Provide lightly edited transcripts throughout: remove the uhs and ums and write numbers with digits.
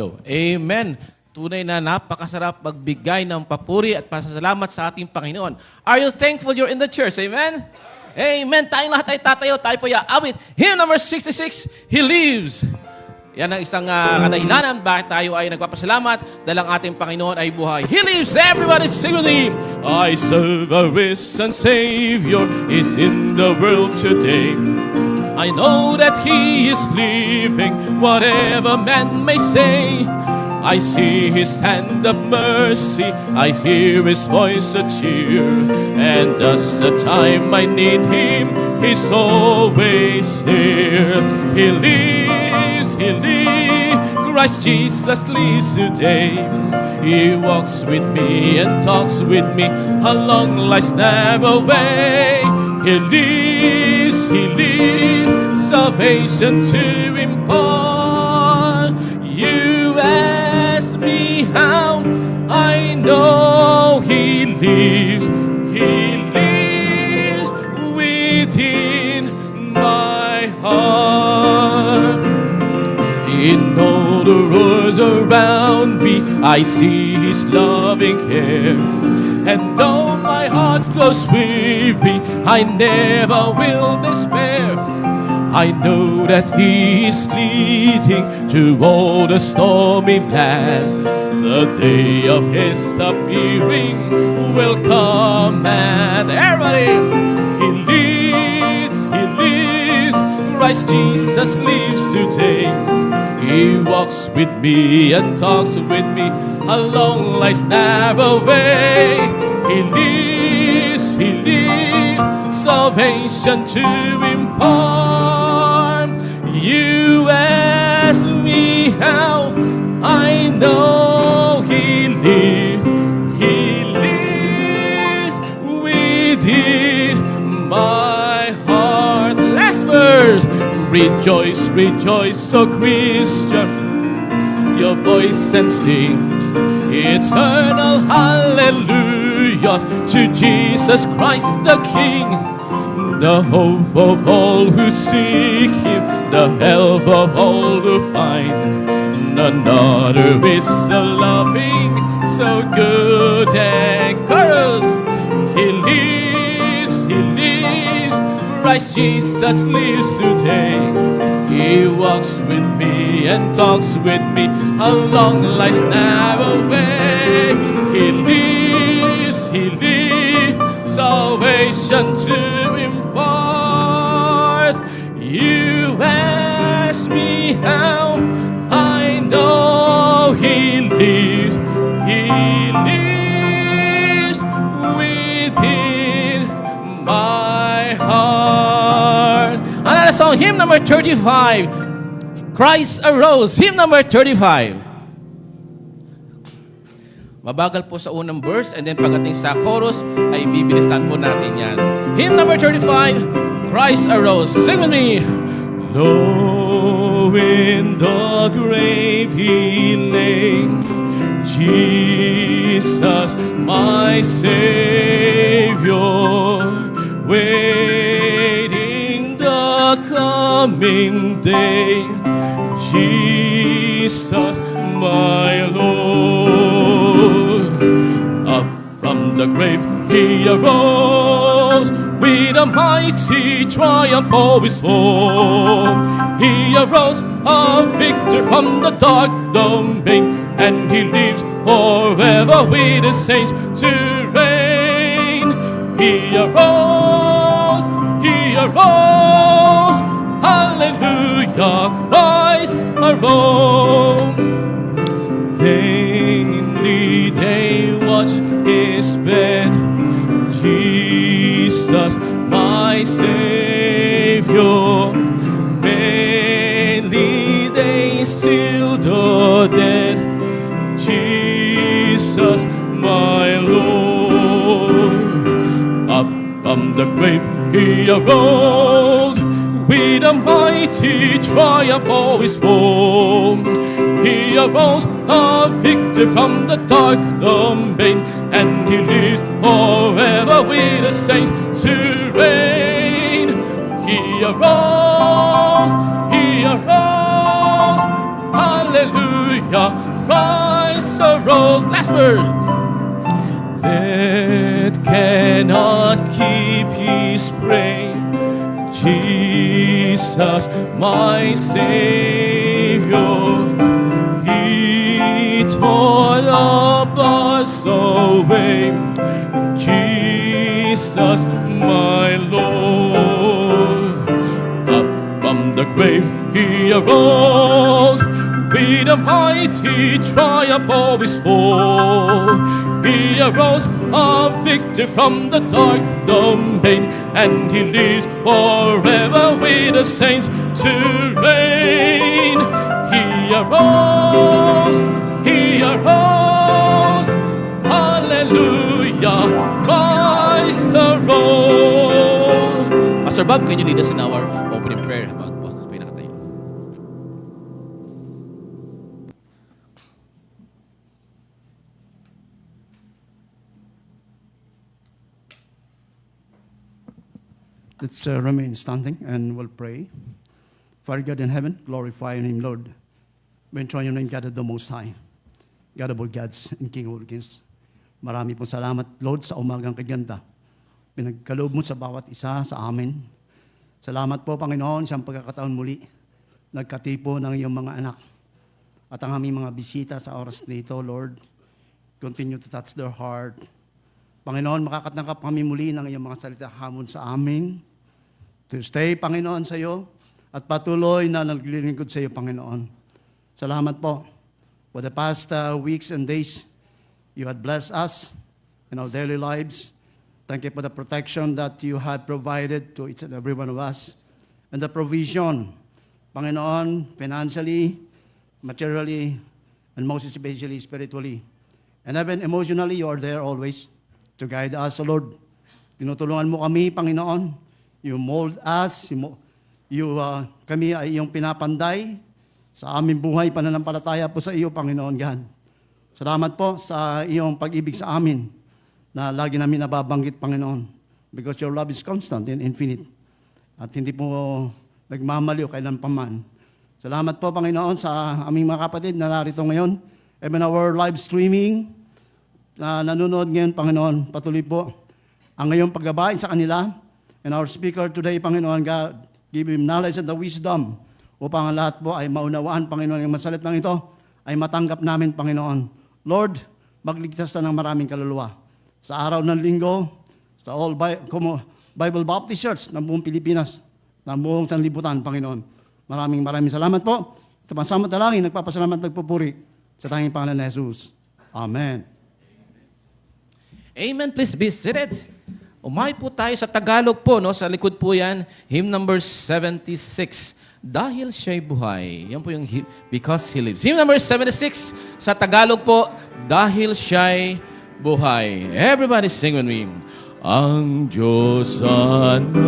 Paulo. Amen. Tunay na napakasarap magbigay ng papuri at pasasalamat sa ating Panginoon. Are you thankful you're in the church? Amen? Amen. Tayong lahat ay tatayo. Tayo po awit. Hymn number 66, He Lives. Yan ang isang kadahilanan bakit tayo ay nagpapasalamat dahil ang ating Panginoon ay buhay. He lives. Everybody sing with me. I serve a risen Savior is in the world today. I know that He is living, whatever man may say. I see His hand of mercy, I hear His voice of cheer, and thus the time I need Him, He's always there. He lives, Christ Jesus lives today. He walks with me and talks with me along life's narrow way. He lives, salvation to impart. You ask me how, I know He lives within my heart. In all the worlds around me, I see His loving care. And though my heart grows weary, I never will despair. I know that He is leading through all the stormy blasts. The day of His appearing will come, and everybody, He lives, Christ Jesus lives today. He walks with me and talks with me along life's narrow way. He lives, salvation to impart. You ask me how, I know He lives within my heart. Last verse. Rejoice, rejoice, O Christian, your voice and sing eternal hallelujahs to Jesus Christ the King, the hope of all who seek Him, the help of all who find. None other is so loving, so good and chorus. He lives, Christ Jesus lives today. He walks with me and talks with me along life's narrow way. He lives, salvation to impart. You ask me how, I know He lives within my heart. Another song, hymn number 35, Christ Arose. Hymn number 35. Mabagal po sa unang verse, and then pagdating sa chorus, ay bibilisan po natin yan. Hymn number 35, Christ Arose. Sing with me. Low in the grave He lay, Jesus, my Savior, waiting the coming day. Jesus, my Lord. Up from the grave He arose, with a mighty triumph over His foe. He arose a victor from the dark domain, and He lives forever with the saints to reign. He arose, hallelujah, Christ arose. Vainly they watch His bed, Jesus, my Savior. Vainly they still the dead, Jesus, my Lord. Up from the grave He arose, with a mighty triumph over His foe. He arose a victor from the dark domain, and He lives forever with the saints to reign. He arose, hallelujah, Christ arose. Last word. Death cannot keep his prey. Jesus, my Savior, he tore us away. Jesus, my Lord, up from the grave he arose with a mighty triumph of his foe. He arose a victor from the dark domain, and he lives forever with the saints to reign. He arose, hallelujah, Christ arose. Pastor Bob, can you lead us in our opening prayer? Habang po, sabay na tayo. Let's remain standing and we'll pray. Father God in heaven, glorify your name, Lord. We enjoy your name, God of the Most High, God of all gods and King of all kings. Marami pong salamat, Lord, sa umagang kaganda. Pinagkaloob mo sa bawat isa sa amin. Salamat po, Panginoon, sa pagkakataon muli. Nagkatipo ng iyong mga anak. At ang aming mga bisita sa oras nito, Lord, continue to touch their heart. Panginoon, makakatangkap kami muli ng iyong mga salita hamon sa amin. To stay, Panginoon, sa iyo at patuloy na naglilingkod sa iyo, Panginoon. Salamat po. For the past weeks and days, you had blessed us in our daily lives. Thank you for the protection that you had provided to each and every one of us. And the provision, Panginoon, financially, materially, and most especially spiritually. And even emotionally, you are there always to guide us, Lord. Tinutulungan mo kami, Panginoon. You mold us. Kami ay iyong pinapanday sa aming buhay, pananampalataya po sa iyo, Panginoon God. Salamat po sa iyong pag-ibig sa amin na lagi namin nababanggit, Panginoon. Because your love is constant and infinite. At hindi po nagmamaliw kailan paman. Salamat po, Panginoon, sa aming mga kapatid na narito ngayon. Even our live streaming, na nanonood ngayon, Panginoon, patuloy po ang ngayong paggabay sa kanila. And our speaker today, Panginoon God, give him knowledge and the wisdom upang ang lahat po ay maunawaan, Panginoon, yung masalitang ito ay matanggap namin, Panginoon. Lord, magligtas na ng maraming kaluluwa. Sa araw ng linggo, sa all Bible Baptist Church ng buong Pilipinas, ng buong sanlibutan, Panginoon. Maraming salamat po. Sama-sama talangin, nagpapasalamat, nagpupuri sa tanging pangalan ni Jesus. Amen. Amen. Please be seated. Umay po tayo sa Tagalog po, no? Sa likod po yan, hymn number 76. Dahil siya'y buhay. Yan po yung Because He Lives. Hymn number 76 sa Tagalog po, Dahil siya'y buhay. Everybody sing with me. Ang Diyos anak,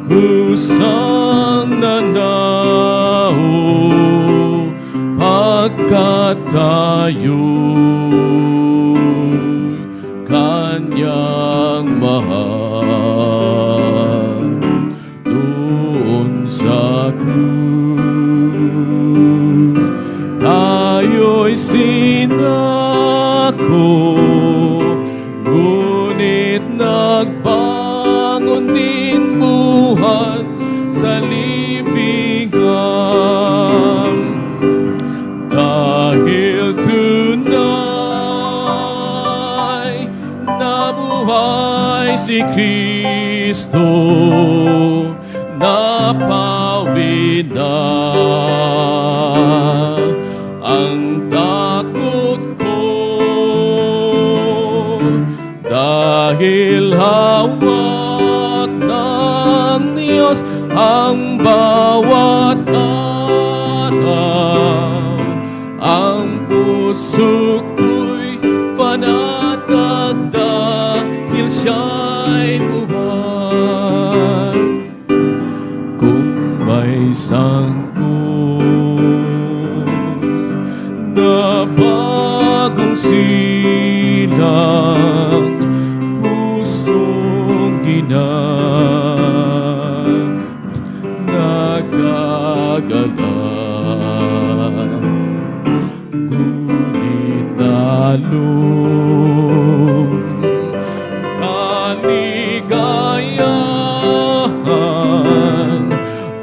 kusang nanao, pagkat tayo Kanyang mahal doon sa krus. Tayo'y sinako, ngunit nagbangon din buhat sa libingan. Dahil nabuhay si Kristo, napawi na ang takot ko, dahil hawak ng Diyos ang bawat araw. Ang puso ko'y panatag dahil siya'y buhay. Kung may sangkot na bagong silang pusong nagagalaw, lalong kaligayahan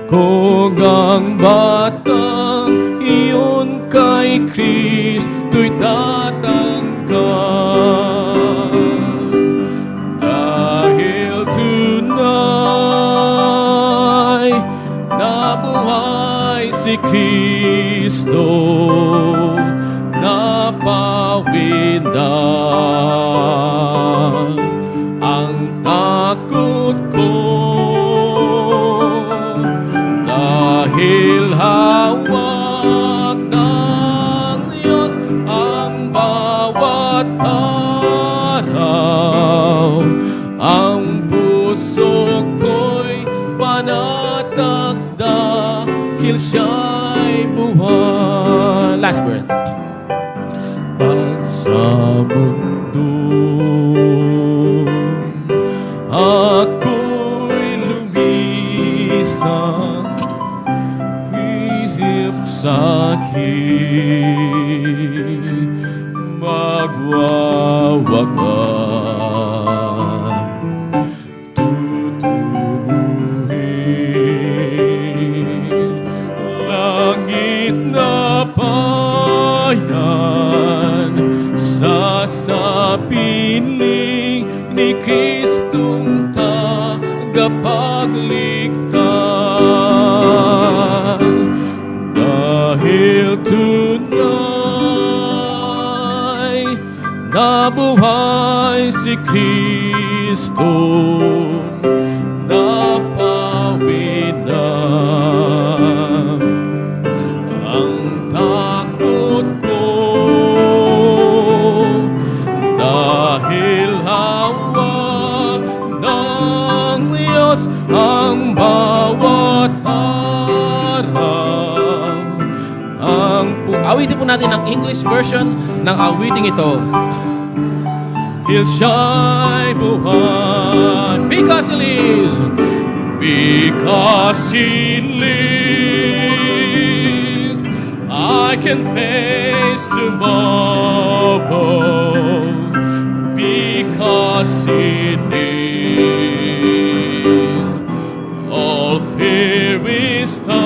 kung ang batang iyon kay Kristo'y tatanggap. Dahil tunay nabuhay si Kristo, napawid na ang takot ko. Dahil hawak ng Diyos ang bawat araw, ang puso ko'y panatag dahil siya'y buhay. Last word. Pag sa mundo ako'y lumisang isip sa'kin magwawagan, tutubuhin langit na bayan sa sapiling ni Kristong tagapagligtas. Dahil tunay nabuhay si Kristo, napawid na ang takot ko. Dahil hawak ng Diyos ang bawat araw. Awitin po natin ang English version ng awiting ito. He'll shine buhay because He lives. Because He lives, I can face tomorrow. Because He lives, all fear is done.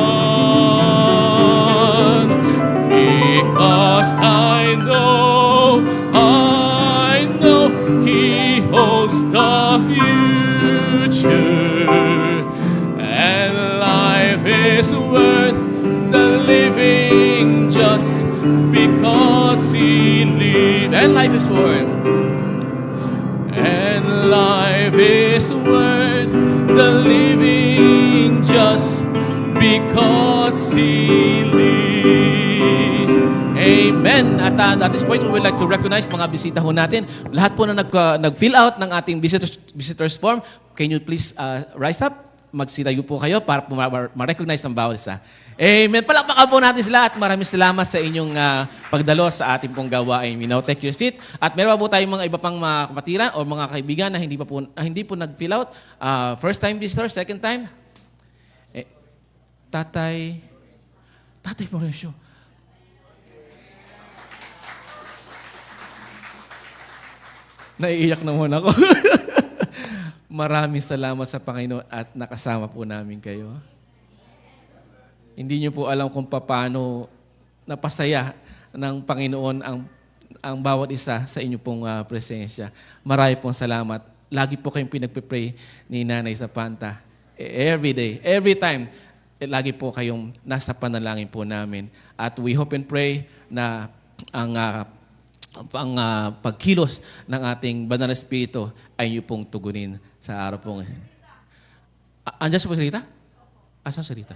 Because I know He holds the future, and life is worth the living just because He lives. And life is worth. And life is worth the living just because He lives. Amen. At at this point, we would like to recognize mga bisita ho natin. Lahat po na nag-fill out ng ating visitors form. Can you please rise up? Magsitayo po kayo para po ma-recognize ng bawat isa. Amen. Palakpakan po natin sila at maraming salamat sa inyong pagdalo sa ating pong gawain. You know, take your seat. At meron pa po tayong mga iba pang mga kapatiran o mga kaibigan na hindi po nag-fill out. First time visitor, second time. Tatay Florencio. Naiiyak naman ako. Maraming salamat sa Panginoon at nakasama po namin kayo. Hindi niyo po alam kung paano napasaya ng Panginoon ang bawat isa sa inyo pong presensya. Marami pong salamat. Lagi po kayong pinagpe-pray ni Nanay Zapanta. Every day, every time, lagi po kayong nasa panalangin po namin. At we hope and pray na ang pagkilos ng ating Banal na Espiritu ay inyo pong tugunin sa araw pong. Andiyan sa salita? Asan salita?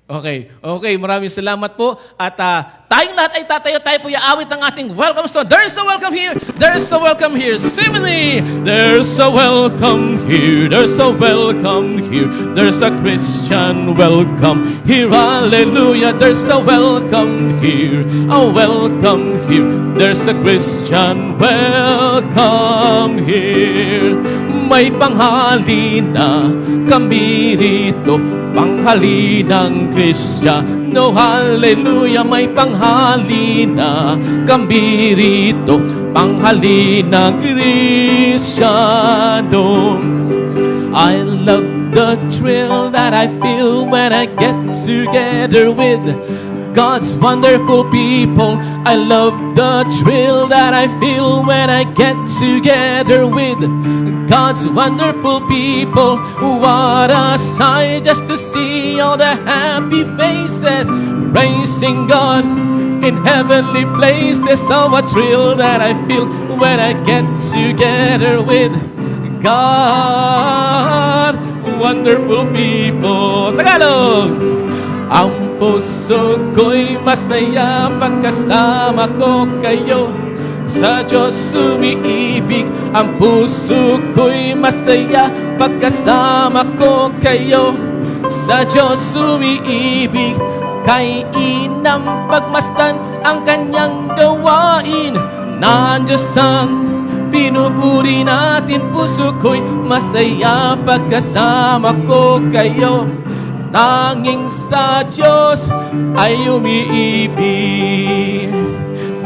Okay. Maraming salamat po. At tayong lahat ay tatayo. Tayo po iaawit ng ating welcome song. There's a welcome here. There's a welcome here. Sing with me. There's a welcome here. There's a welcome here. There's a Christian welcome here. Hallelujah. There's a welcome here. A welcome here. There's a Christian welcome here. May panghali na kami rito panghalinang Kristiyano. Hallelujah, may panghalina kami rito, panghalinang Kristiyano. I love the thrill that I feel when I get together with God's wonderful people. I love the thrill that I feel when I get together with God's wonderful people. What a sight just to see all the happy faces praising God in heavenly places. Oh, what thrill that I feel when I get together with God, wonderful people. Tagalog! Ang puso ko'y masaya pagkasama ko kayo. Sa Diyos umiibig. Ang puso ko'y masaya pagkasama ko kayo. Sa Diyos umiibig. Kay inang pagmasdan ang kanyang gawain. Nandiyos ang pinupuri natin, puso ko'y masaya pagkasama ko kayo. Tanging sa Diyos ay umiibig.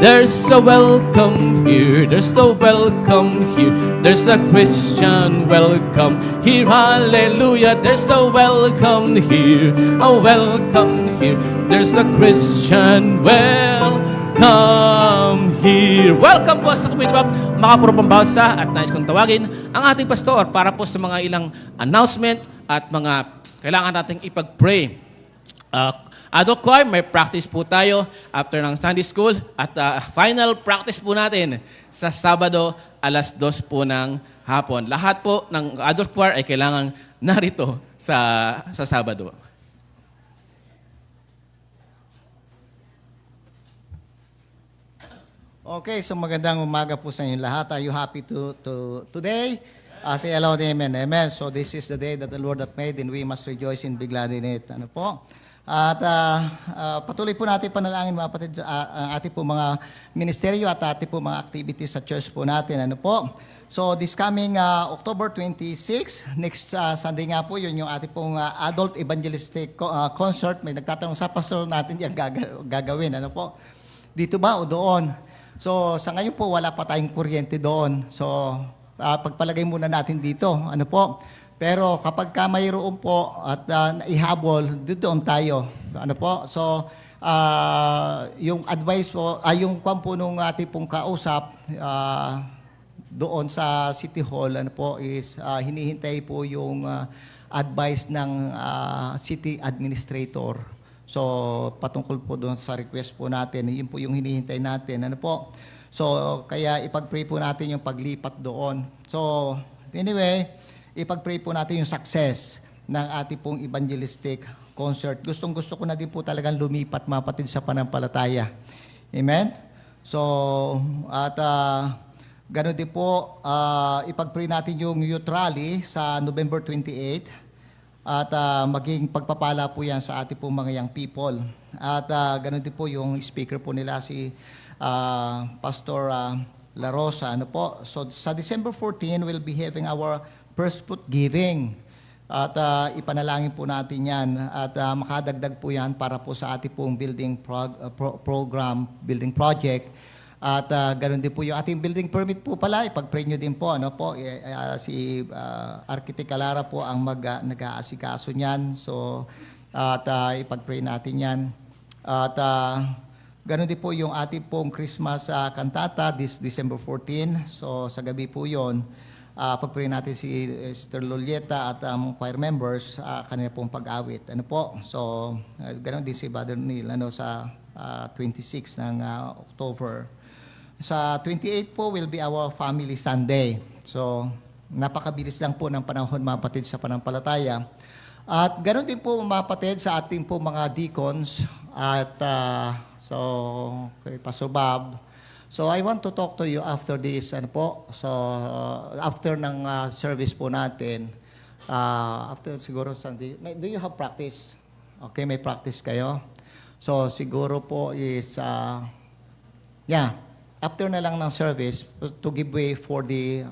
There's a welcome here, there's a welcome here, there's a Christian welcome here. Hallelujah, there's a welcome here, a welcome here, there's a Christian welcome here. Welcome po sa Community Bap, mga puro pambansa, at nais kong tawagin ang ating pastor para po sa mga ilang announcement at mga kailangan nating ipag-pray. Adult choir, may practice po tayo after ng Sunday School at final practice po natin sa Sabado, 2:00 po ng hapon. Lahat po ng adult choir ay kailangan narito sa Sabado. Okay, so magandang umaga po sa inyo lahat. Are you happy today? Say hello and amen. Amen. So this is the day that the Lord hath made and we must rejoice and be glad in it. Ano po? At patuloy po natin panalangin mga kapatid ang ating po mga ministeryo at ating po mga activities sa church po natin. Ano po? So this coming October 26, next Sunday nga po, yun yung ating pong adult evangelistic concert. May nagtatanong sa pastor natin yung gagawin. Ano po? Dito ba o doon? So sa ngayon po wala pa tayong kuryente doon. So pagpalagay muna natin dito. Ano po? Pero kapag ka mayroon po at naihabol, doon tayo. Ano po? So yung advice po, yung kwampo nung ating pong kausap, doon sa City Hall, ano po, is hinihintay po yung advice ng City Administrator. So, patungkol po doon sa request po natin, yun po yung hinihintay natin. Ano po? So, kaya ipag-pray po natin yung paglipat doon. So, anyway, ipag-pray po natin yung success ng ating pong evangelistic concert. Gustong-gusto ko na din po talagang lumipat, mapatid sa panampalataya. Amen? So, at gano'n din po, ipag-pray natin yung youth rally sa November 28. At maging pagpapala po yan sa ating pong mga young people. At gano'n din po yung speaker po nila si Pastor La Rosa. Ano po? So sa December 14, we'll be having our first fruit giving. At ipanalangin po natin yan. At makadagdag po yan para po sa ating pong building program, building project. At ganoon din po yung ating building permit po pala, ipag-pray nyo din po, ano po, si Architect Calara po ang nag-aasikaso niyan. So, at ipag-pray natin yan. At ganoon din po yung ating pong Christmas kantata, this December 14. So, sa gabi po yun, pag-pray natin si Sister Lolieta at choir members, kanila pong pag-awit. Ano po? So, ganoon din si Brother Neil, sa 26 ng October. Sa 28 po will be our Family Sunday. So, napakabilis lang po ng panahon, mga kapatid, sa panampalataya. At ganoon din po, mga kapatid, sa ating po mga deacons at so, kay Pastor Bob. So, I want to talk to you after this, ano po. So, after ng service po natin, after siguro Sunday, do you have practice? Okay, may practice kayo? So, siguro po is, after na lang ng service, to give way for the,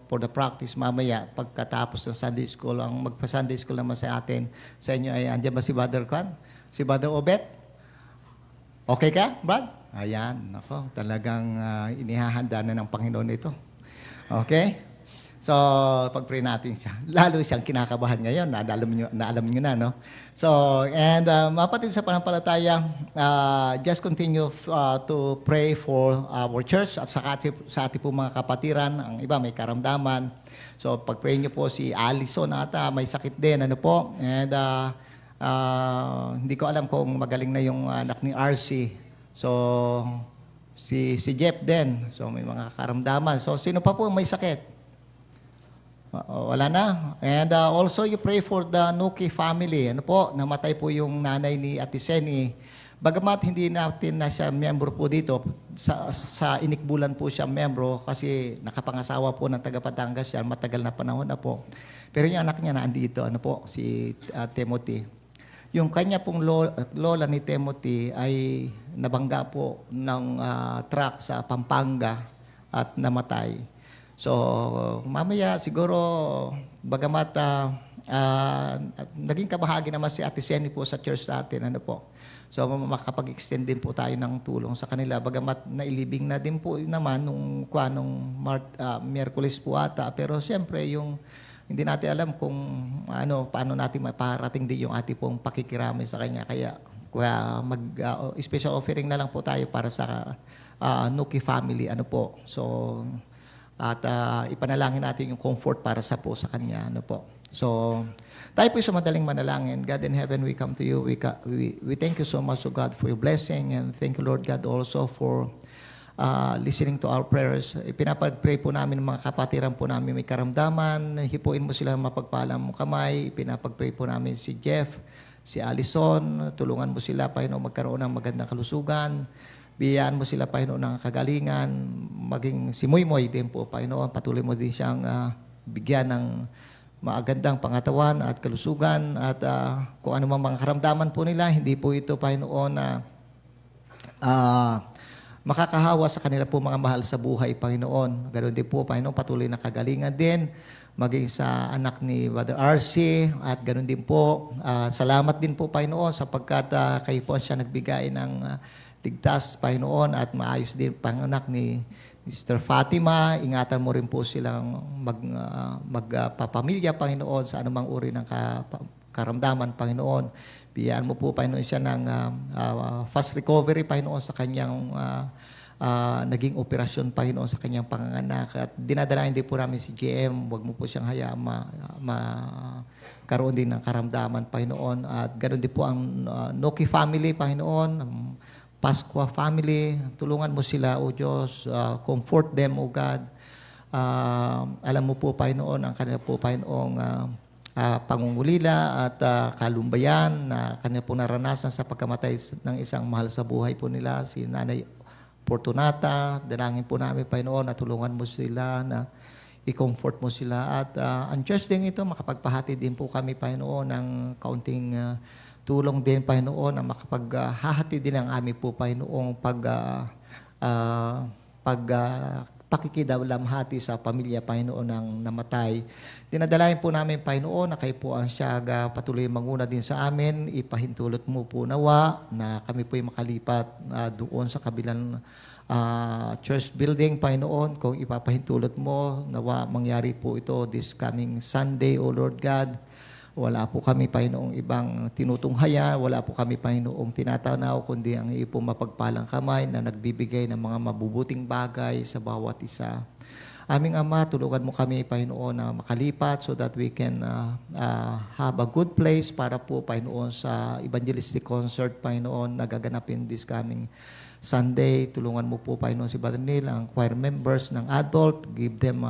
for the practice mamaya, pagkatapos ng Sunday School, ang magpa-Sunday School naman sa atin, sa inyo ay, andyan ba si Brother Kwan? Si Brother Obet? Okay ka, Brad? Ayan, nako, talagang inihahanda na ng Panginoon ito. Okay? So, pag-pray natin siya. Lalo siyang kinakabahan ngayon, naalam nyo na, no? So, and mapatid sa panampalataya, just continue to pray for our church at sa ating po mga kapatiran. Ang iba may karamdaman. So, pag-pray nyo po si Allison ata, may sakit din, ano po. And hindi ko alam kung magaling na yung anak ni RC. So, si Jeff din. So, may mga karamdaman. So, sino pa po may sakit? Wala na. And also, you pray for the Nuki family. Ano po, namatay po yung nanay ni Ate Seni. Bagamat hindi natin na siya membro po dito, sa Inikbulan po siya membro kasi nakapangasawa po ng taga Batangas siya, matagal na panahon na po. Pero yung anak niya na andito, ano po, si Timothy. Yung kanya pong lola ni Timothy ay nabangga po ng truck sa Pampanga at namatay. So, mamaya siguro, bagamat naging kabahagi naman si Ate Seni po sa church natin, ano po. So, makapag-extend din po tayo ng tulong sa kanila. Bagamat nailibing na din po naman nung Miyerkules po ata. Pero siyempre, hindi natin alam kung paano natin maparating din yung ating pong pakikiramay sa kanya. Kaya special offering na lang po tayo para sa Nuki family, ano po. So, at ipanalangin natin yung comfort para sa kanya, ano po. So, tayo po sa madaling manalangin. God in heaven, we come to you. We thank you so much, O God, for your blessing. And thank you, Lord God, also for listening to our prayers. Ipinapag-pray po namin ng mga kapatiran po namin may karamdaman. Hipuin mo sila mapagpalang mo kamay. Ipinapag-pray po namin si Jeff, si Allison. Tulungan mo sila, Panginoon, magkaroon ng magandang kalusugan. Biyayaan mo sila, Panginoon, ng kagalingan. Maging si Moymoy din po, Panginoon. Patuloy mo din siyang bigyan ng magandang pangatawan at kalusugan. At kung ano mang mga karamdaman po nila, hindi po ito, Panginoon, na makakahawa sa kanila po mga mahal sa buhay, Panginoon. Ganoon din po, Panginoon, patuloy na kagalingan din. Maging sa anak ni Brother RC. At ganoon din po, salamat din po, Panginoon, sapagkat kayo po siya nagbigay ng ligtas, Panginoon, at maayos din panganak ni Sister Fatima. Ingatan mo rin po silang magpapamilya, Panginoon, sa anumang uri ng karamdaman, Panginoon. Biyaan mo po, Panginoon, siya ng fast recovery, Panginoon, sa kanyang naging operasyon, Panginoon, sa kanyang panganganak. At dinadalain din po namin si GM, huwag mo po siyang hayaan karoon din ng karamdaman, Panginoon. At ganoon din po ang Noki family, Panginoon, Pasqua family, tulungan mo sila, O Diyos, comfort them, O God. Alam mo po, Panginoon, ang kanila po, Panginoong pangungulila at kalumbayan na kanila po naranasan sa pagkamatay ng isang mahal sa buhay po nila, si Nanay Fortunata. Dalangin po namin, Panginoon, na tulungan mo sila, na i-comfort mo sila. At ang church din ito, makapagpahati din po kami, Panginoon, ng kaunting tulong din, Panginoon, na makapaghahati din ang amin po, Panginoong pakikidalamhati sa pamilya, Panginoon, ng namatay. Dinadalain po namin, Panginoon, na kayo po ang siyaga, patuloy manguna din sa amin. Ipahintulot mo po nawa na kami po ay makalipat doon sa kabilang church building, Panginoon. Kung ipapahintulot mo, nawa mangyari po ito this coming Sunday, O Lord God. Wala po kami, Panginoong, ibang tinutunghaya. Wala po kami, Panginoong, tinatanaw, kundi ang iyo po mapagpalang kamay na nagbibigay ng mga mabubuting bagay sa bawat isa. Aming Ama, tulungan mo kami, Panginoon, na makalipat so that we can have a good place para po, Panginoon, sa evangelistic concert, Panginoon, na gaganapin this coming Sunday. Tulungan mo po, Panginoon, si Brother Neil, ang choir members ng adult. Give them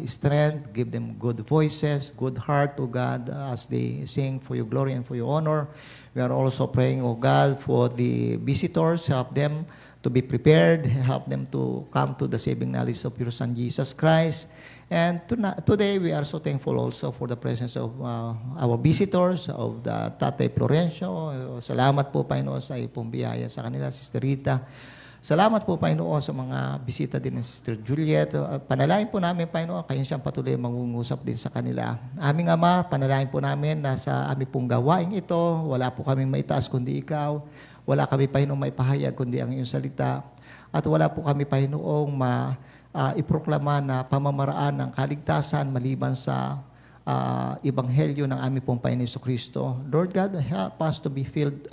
strength, give them good voices, good heart, O God, as they sing for your glory and for your honor. We are also praying, O God, for the visitors. Help them to be prepared. Help them to come to the saving knowledge of your Son, Jesus Christ. And today, we are so thankful also for the presence of our visitors, of the Tatay Florencio. Salamat po, Panginoon, sa iyong biyaya sa kanila, Sister Rita. Salamat po, Panginoon, sa mga bisita din ng Sister Juliet. Panalangin po namin, Panginoon, kayo siyang patuloy mangungusap din sa kanila. Aming Ama, panalangin po namin na sa aming pong gawain ito, wala po kaming maitaas kundi ikaw. Wala kami, Panginoong, maipahayag kundi ang iyong salita. At wala po kami, Panginoong, iproklama na pamamaraan ng kaligtasan maliban sa Ebanghelyo ng aming pong Panginoon Jesucristo. Lord God, help us to be filled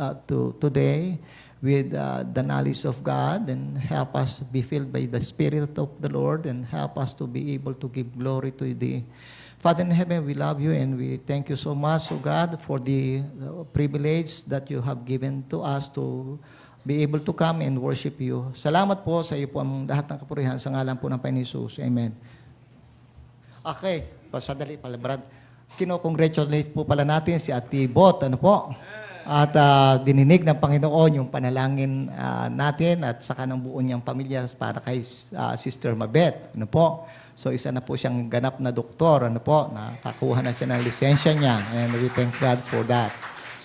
today with the knowledge of God, and help us be filled by the Spirit of the Lord, and help us to be able to give glory to Thee. Father in heaven, we love You and we thank You so much, O God, for the privilege that You have given to us to be able to come and worship You. Salamat po sa iyo po ang lahat ng kapurihan sa ngalan po ng Panginoon Jesus. Amen. Okay, pasadali pala, Brad. Kino-congratulate po pala natin si Ate Bot, ano po? At dininig ng Panginoon yung panalangin natin at saka ng buo niyang pamilya para kay Sister Mabet, ano po? So isa na po siyang ganap na doktor, ano po? Nakakuha na siya ng lisensya niya, and we thank God for that.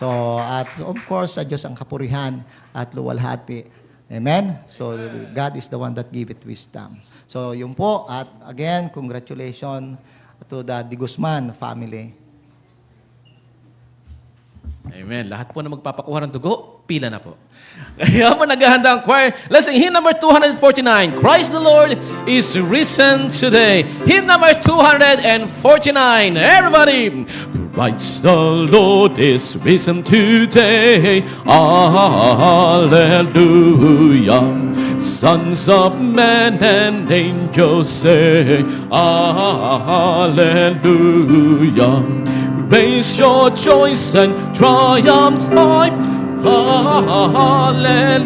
So, at of course, sa Diyos ang kapurihan at luwalhati. Amen? So, God is the one that give it wisdom. So, yun po. At again, congratulations to the Di Guzman family. Amen. Lahat po na magpapakuha ng dugo, pila na po. Kaya po naghahanda ang choir. Let's sing hymn number 249. Christ the Lord is risen today. Hymn number 249. Everybody. Christ the Lord is risen today. Hallelujah. Sons of men and angels say, Hallelujah. Raise your joys and triumphs high. Hallelujah.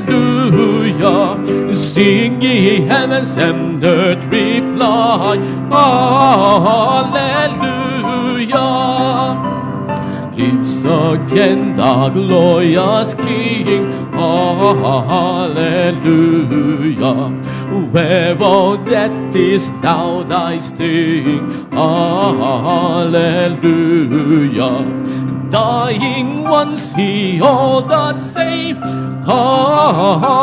Sing ye heavens and earth reply. Hallelujah. Lives again the glorious King. Hallelujah. Where all death is now thy sting. Hallelujah. Dying once he all that saved. Hallelujah.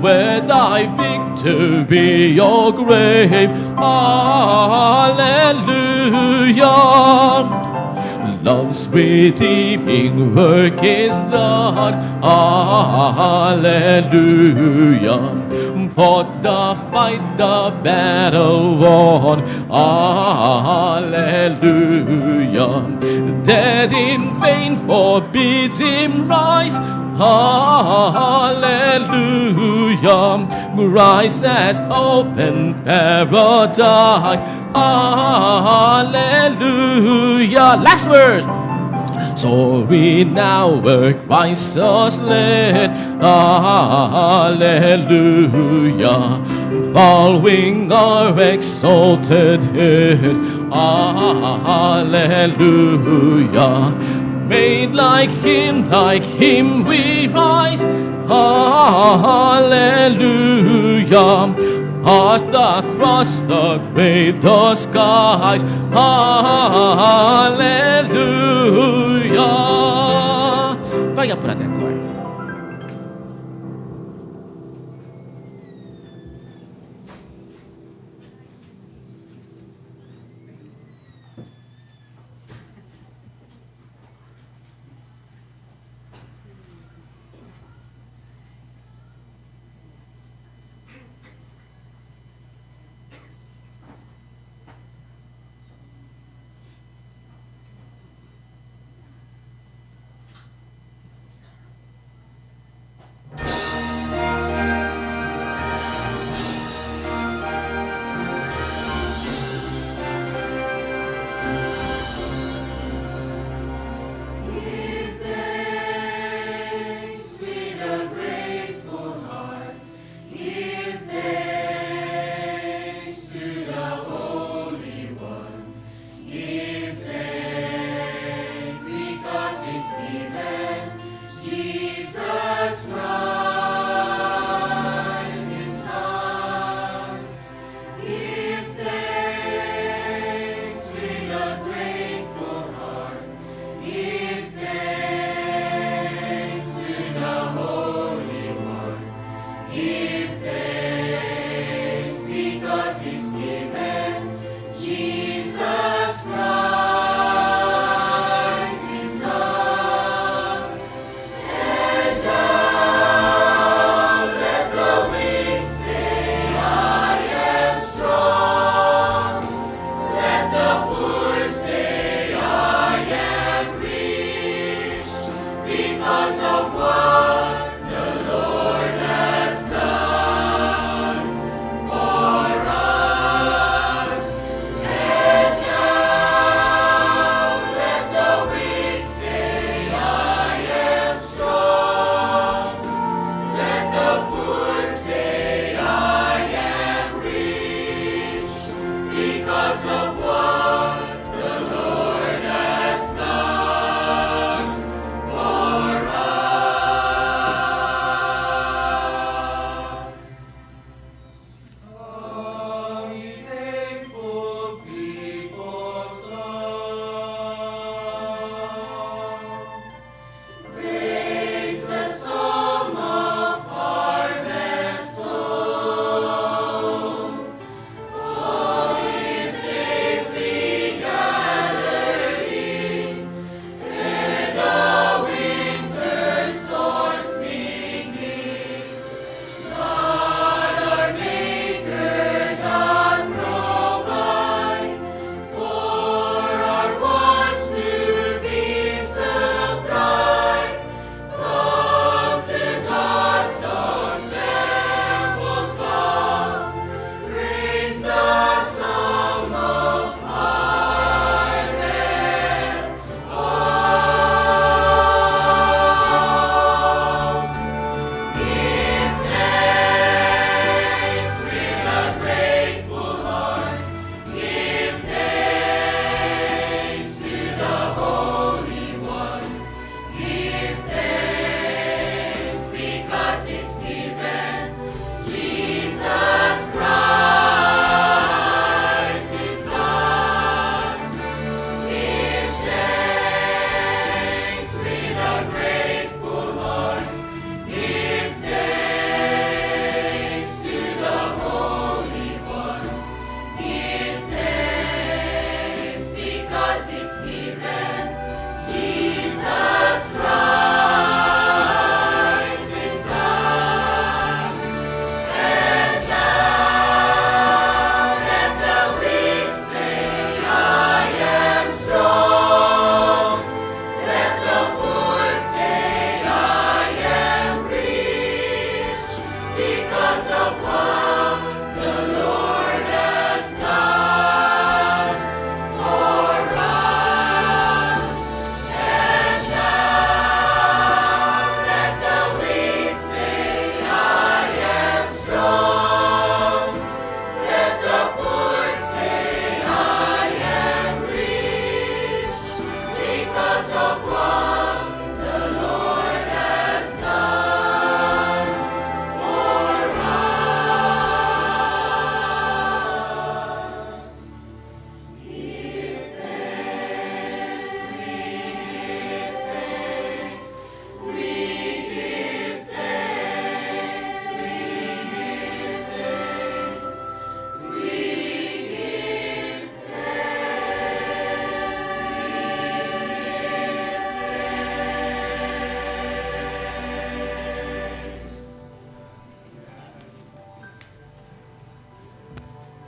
Where thy victory, your grave. Hallelujah. Love's redeeming work is done. Hallelujah. Fought the fight, the battle won. Hallelujah. Dead in vain forbids him rise. Hallelujah. Rise as open paradise. Hallelujah. Last verse. So we now work righteously. Hallelujah. Following our exalted head. Hallelujah. Made like him we rise. Hallelujah. At the cross, the grave, the skies. Hallelujah. Pakinggan po natin ang choir.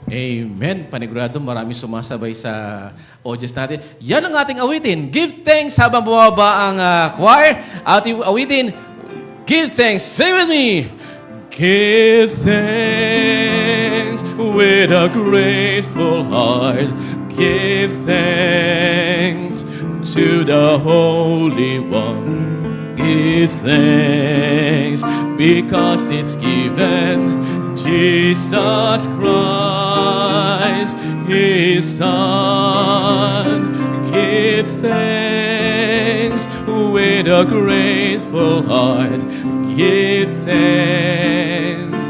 Amen. Panigurado, maraming sumasabay sa audience natin. Yan ang ating awitin. Give thanks habang bumaba ang choir. Ating awitin, give thanks. Say with me. Give thanks with a grateful heart. Give thanks to the Holy One. Give thanks because it's given Jesus Christ, His Son. Give thanks with a grateful heart. Give thanks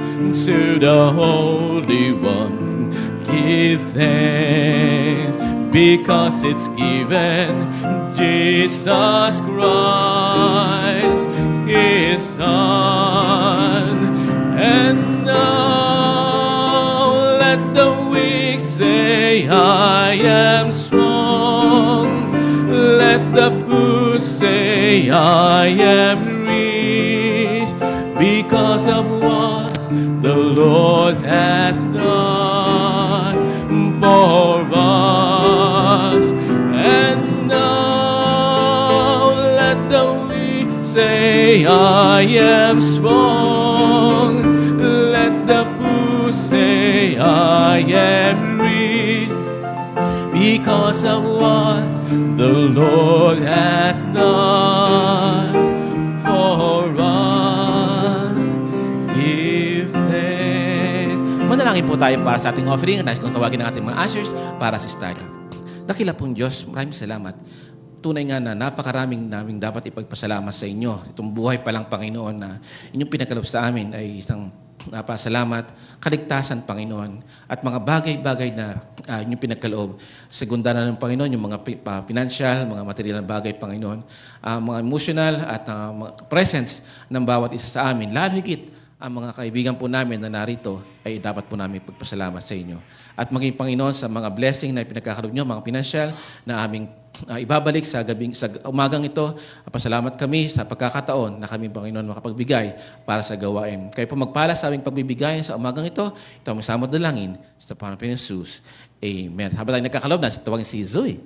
to the Holy One. Give thanks because it's given Jesus Christ, His Son. And now let the weak say, I am strong. Let the poor say, I am rich, because of what the Lord hath done for us. And now let the weak say, I am strong. Let the poor say, I am rich, because of what the Lord hath done for us. Give thanks. Manalangin po tayo para sa ating offering. Nais kong tawagin ang ating mga ushers para sa start. Dakila pong Diyos, maraming salamat. Tunay nga na napakaraming naming dapat ipagpasalamat sa inyo. Itong buhay pa lang, Panginoon, na inyong pinagkaloob sa amin ay isang napasalamat, kaligtasan, Panginoon, at mga bagay-bagay na inyong pinagkaloob. Segunda na ng Panginoon, yung mga financial, mga material na bagay, Panginoon, mga emotional at mga presence ng bawat isa sa amin. Lalo higit, ang mga kaibigan po namin na narito ay dapat po namin pagpasalamat sa inyo. At maging Panginoon sa mga blessing na pinagkakaroon nyo, mga financial na aming ibabalik sa umagang ito. Pasalamat kami sa pagkakataon na kami, Panginoon, makapagbigay para sa gawain. Kayo po magpala sa aming pagbibigayan sa umagang ito. Ito ang masamot dalangin sa Panginoon Jesus. Amen. Habang tayo nagkakalob, nasa tawagin si Zoe.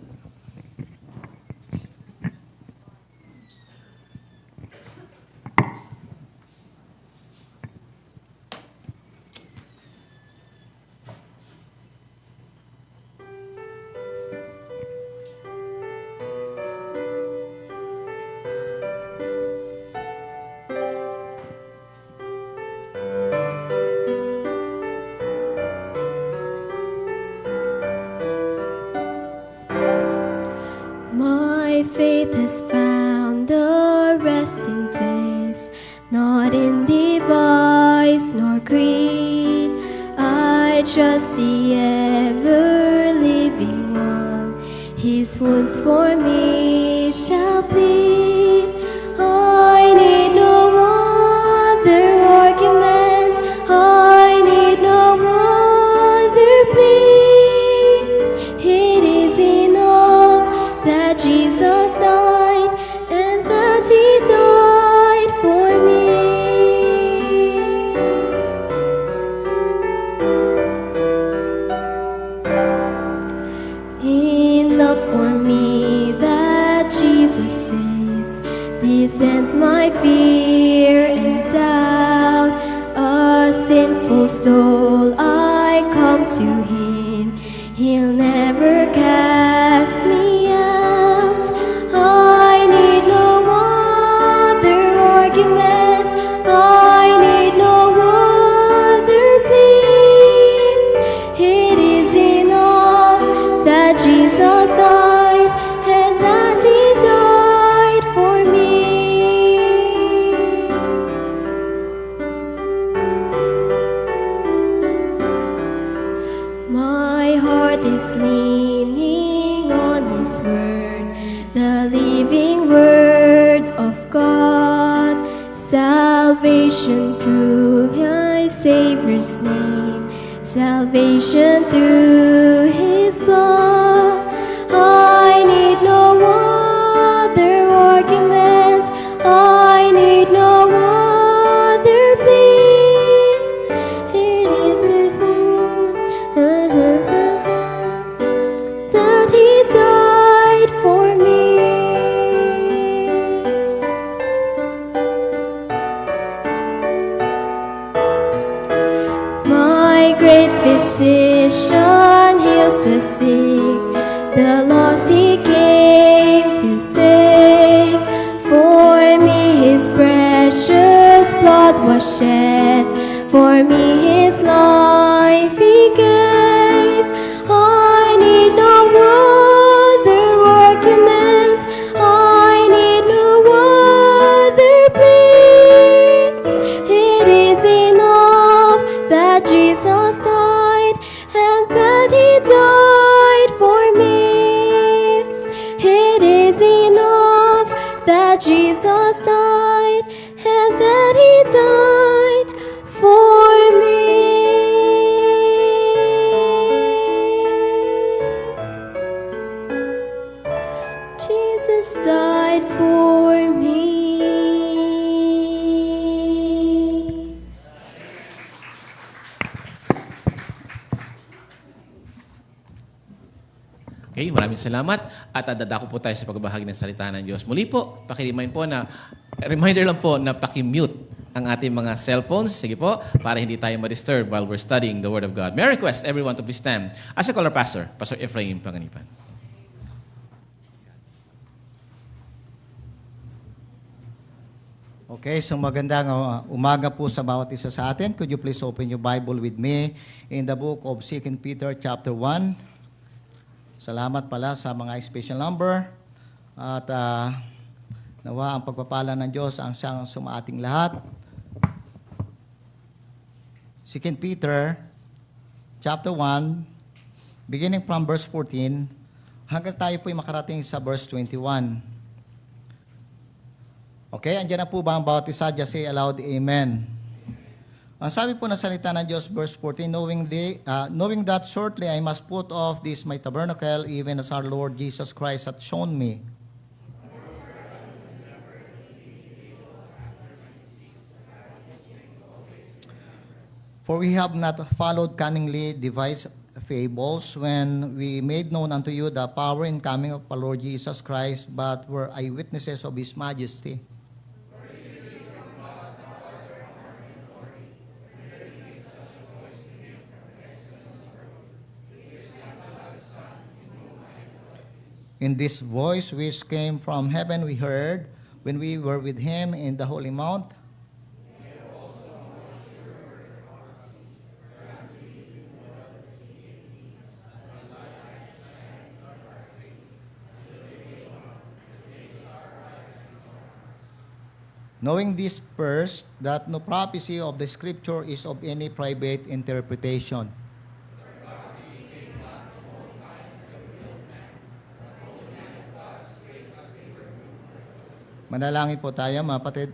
My faith has found a resting place, not in device nor creed. I trust the ever-living one. His wounds for me shall bleed. I need no other argument. I need no other plea. It is enough that Jesus died and that He died for me. Enough for me that Jesus saves. This ends my fear and doubt. A sinful soul, I come to Him. He'll never cast me out. I need no other argument. I need no other plea. It is enough that Jesus died and that He died for me. My heart is leaning on His word, the living word of God. Salvation through my Savior's name, salvation through His blood. I need no other argument. I need no other plea. It is great physician heals the sick, the lost he came to save. For me his precious blood was shed, for me his life he gave. I need no other argument, I need no other plea. It is enough that Jesus died, and that he died for me. It is enough that Jesus died, and that he died for me. Jesus died for me. Okay, maraming salamat. At dadako po tayo sa pagbabahagi ng salita ng Diyos. Muli po, reminder lang po na paki-mute ang ating mga cellphones. Sige po, para hindi tayo ma-disturb while we're studying the Word of God. May I request everyone to please stand. As a caller pastor, Pastor Ephraim Panganipan. Okay, so magandang umaga po sa bawat isa sa atin. Could you please open your Bible with me in the book of 2 Peter chapter 1. Salamat pala sa mga special number. At nawa ang pagpapala ng Diyos ang siyang sumaating lahat. 2 Peter chapter 1, beginning from verse 14, hanggang tayo po'y makarating sa verse 21. Okay, andyan na po ba ang bawat isa? Just say aloud, Amen. Ang sabi po na salita ng Diyos, verse 14, knowing that shortly I must put off this my tabernacle, even as our Lord Jesus Christ hath shown me. For we have not followed cunningly devised fables when we made known unto you the power and coming of our Lord Jesus Christ, but were eyewitnesses of His majesty. In this voice which came from heaven we heard when we were with Him in the Holy Mount. Knowing this first, that no prophecy of the Scripture is of any private interpretation. Manalangin po tayo, mga kapatid.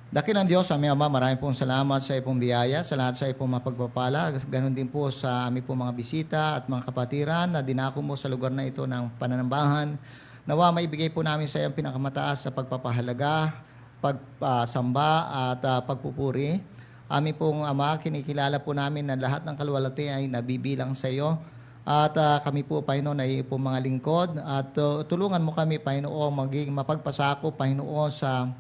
Dakilang Diyos, aming Ama, maraming pong salamat sa ipong biyaya, sa lahat sa ipong mapagpapala. Ganon din po sa aming pong mga bisita at mga kapatiran na dinako mo sa lugar na ito ng pananambahan. Nawa maibigay po namin sa iyo ang pinakamataas sa pagpapahalaga, pagsamba at pagpupuri. Amin pong Ama, kinikilala po namin na lahat ng kaluwalhati ay nabibilang sa iyo. At kami po, Panginoon, ay po mga lingkod. At tulungan mo kami, Panginoon, maging mapagpasako, Panginoon, sa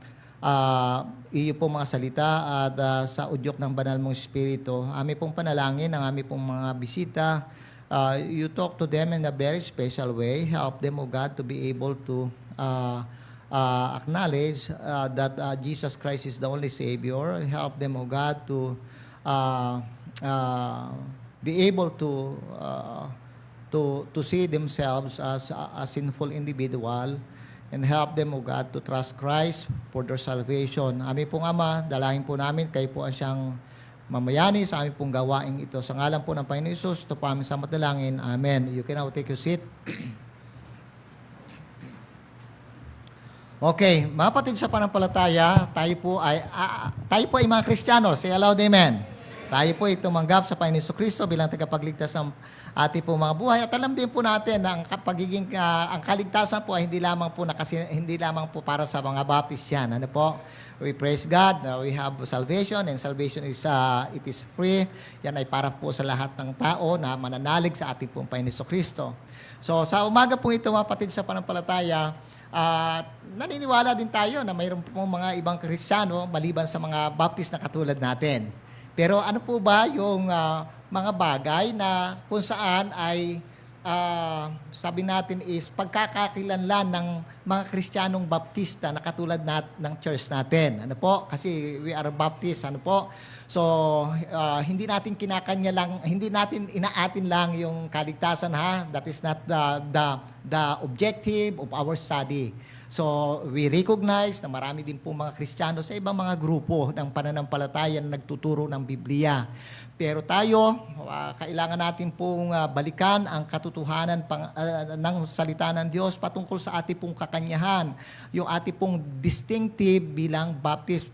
iyo pong mga salita at sa udyok ng banal mong Espiritu. Amin pong panalangin ang aming pong mga bisita. You talk to them in a very special way. Help them, O God, to be able to acknowledge that Jesus Christ is the only Savior. Help them, O God, to be able to see themselves as a sinful individual, and help them, O God, to trust Christ for their salvation. Amin pong Ama, dalahin po namin, kayo po ang siyang mamayani sa amin pong gawain ito. Sa ngalan po ng Panginoon Hesus, ito po aming samantalangin. Amen. You can now take your seat. Okay, mga kapatid sa panampalataya, tayo po ay mga Kristiyano. Say aloud, Amen. Tayo po ay tumanggap sa Panginoon Jesucristo bilang tagapagligtas ng ating po mga buhay. At alam din po natin na ang kaligtasan po ay hindi lamang po para sa mga Baptistian. Ano po? We praise God. We have salvation, and salvation is it is free. Yan ay para po sa lahat ng tao na mananalig sa ating pong Panginoon Jesucristo. So sa umaga po ito, mga kapatid sa panampalataya, naniniwala din tayo na mayroon po mga ibang Kristiyano maliban sa mga Baptist na katulad natin. Pero ano po ba yung mga bagay na kung saan ay sabi natin is pagkakakilanlan ng mga Kristiyanong Baptista na katulad ng church natin. Ano po? Kasi we are Baptist, ano po? So, hindi natin kinakanya lang, hindi natin inaatin lang yung kaligtasan, ha? That is not the objective of our study. So, we recognize na marami din po mga Kristiyano sa ibang mga grupo ng pananampalataya na nagtuturo ng Biblia. Pero tayo, kailangan natin pong balikan ang katotohanan ng salita ng Diyos patungkol sa ating pong kakanyahan, yung ating pong distinctive bilang Baptist.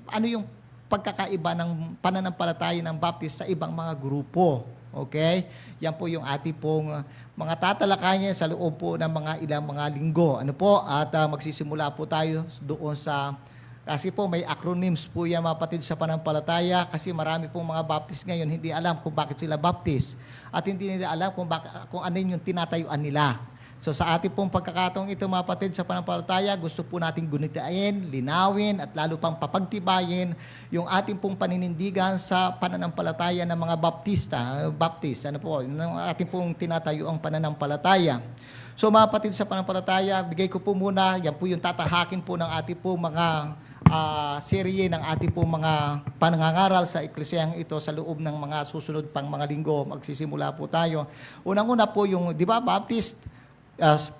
Ano yung pagkakaiba ng pananampalataya ng Baptist sa ibang mga grupo? Okay? Yan po yung ating pong mga tatalakayan sa loob po ng mga ilang mga linggo. Ano po? At magsisimula po tayo doon sa... Kasi po may acronyms po yan mga kapatid sa pananampalataya kasi marami pong mga Baptist ngayon hindi alam kung bakit sila Baptist at hindi nila alam kung ano yung tinatayuan nila. So sa ating pong pagkakataong ito mga kapatid sa pananampalataya, gusto po nating gunitain, linawin at lalo pang papagtibayin yung ating pong paninindigan sa pananampalataya ng mga Baptist, ano po, yung ating pong tinatayuang pananampalataya. So mga kapatid sa pananampalataya, bigay ko po muna, yan po yung tatahakin po ng ating pong mga serye ng ating pong mga panangangaral sa eklesiyang ito sa loob ng mga susunod pang mga linggo. Magsisimula po tayo. Unang-una po yung, di ba, Baptist,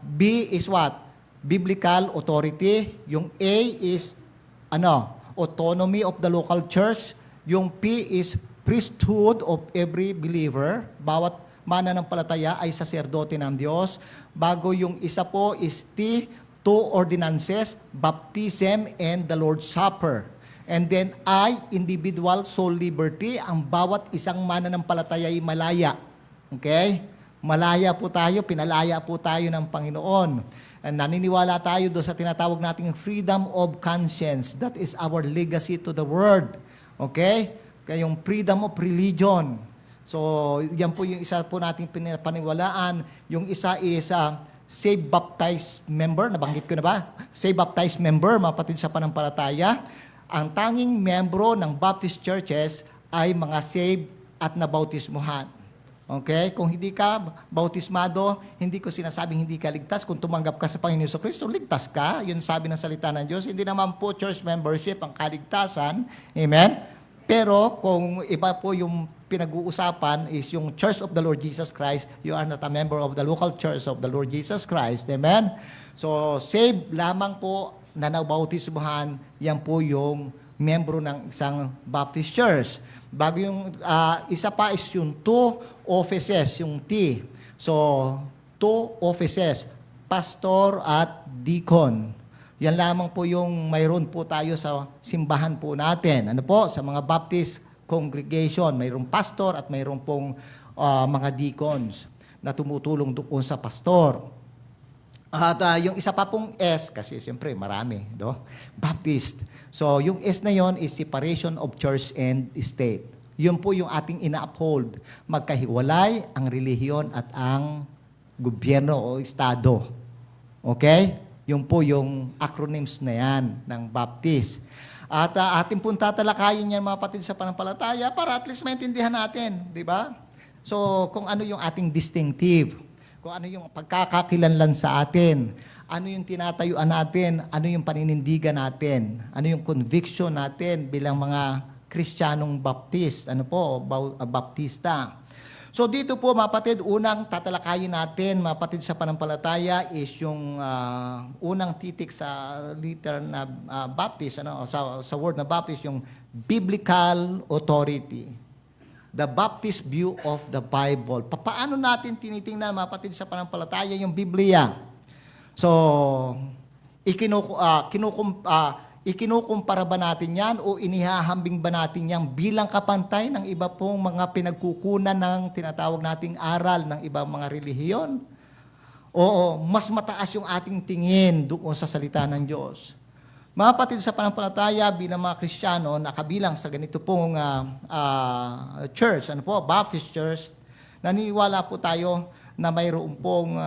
B is what? Biblical authority. Yung A is, autonomy of the local church. Yung P is priesthood of every believer. Bawat mananampalataya ay saserdote ng Diyos. Bago yung isa po is T, two ordinances, baptism and the Lord's Supper. And then I, individual soul liberty, ang bawat isang mananampalataya ay malaya. Okay? Malaya po tayo, pinalaya po tayo ng Panginoon. And naniniwala tayo doon sa tinatawag nating freedom of conscience. That is our legacy to the world. Okay? Kaya yung freedom of religion. So, yan po yung isa po nating pinapaniwalaan. Yung isa is saved baptized member. Nabanggit ko na ba? Saved baptized member, mapatid sa pananampalataya. Ang tanging membro ng Baptist churches ay mga saved at nabautismuhan. Okay? Kung hindi ka bautismado, hindi ko sinasabing hindi ka ligtas. Kung tumanggap ka sa Panginoon Kristo, ligtas ka. Yun sabi ng salita ng Diyos. Hindi naman po church membership ang kaligtasan. Amen? Pero kung iba po yung pinag-uusapan is yung Church of the Lord Jesus Christ, you are not a member of the local church of the Lord Jesus Christ. Amen? So, saved lamang po na nabautismuhan, yan po yung membro ng isang Baptist church. Bago yung isa pa is yung two offices, yung T. So, two offices, pastor at deacon. Yan lamang po yung mayroon po tayo sa simbahan po natin. Ano po? Sa mga Baptist congregation, mayroong pastor at mayroong pong mga deacons na tumutulong doon sa pastor. At yung isa pa pong S, kasi siyempre marami, Baptist. So yung S na yon is separation of church and state. Yun po yung ating ina-uphold. Magkahiwalay ang relihiyon at ang gobyerno o estado. Okay? Yun po yung acronyms na yan ng Baptist. At ating pong tatalakayin yan mga kapatid sa pananampalataya para at least maintindihan natin, di ba? So, kung ano yung ating distinctive, kung ano yung pagkakakilanlan sa atin, ano yung tinatayuan natin, ano yung paninindigan natin, ano yung conviction natin bilang mga Kristiyanong Baptist, Baptista. So dito po mga kapatid, unang tatalakayin natin mga kapatid sa pananampalataya is yung unang titik sa liter na Baptist, sa word na Baptist, yung biblical authority. The Baptist view of the Bible. Paano natin tinitingnan mga kapatid sa pananampalataya yung Biblia? So, ikinukumpara ba natin yan o inihahambing ba natin yan bilang kapantay ng iba pong mga pinagkukunan ng tinatawag nating aral ng ibang mga relihiyon? Oo, mas mataas yung ating tingin doon sa salita ng Diyos. Mga kapatid sa pananampalataya bilang mga Kristiyano na kabilang sa ganito pong church, Baptist Church, naniniwala po tayo na mayroon pong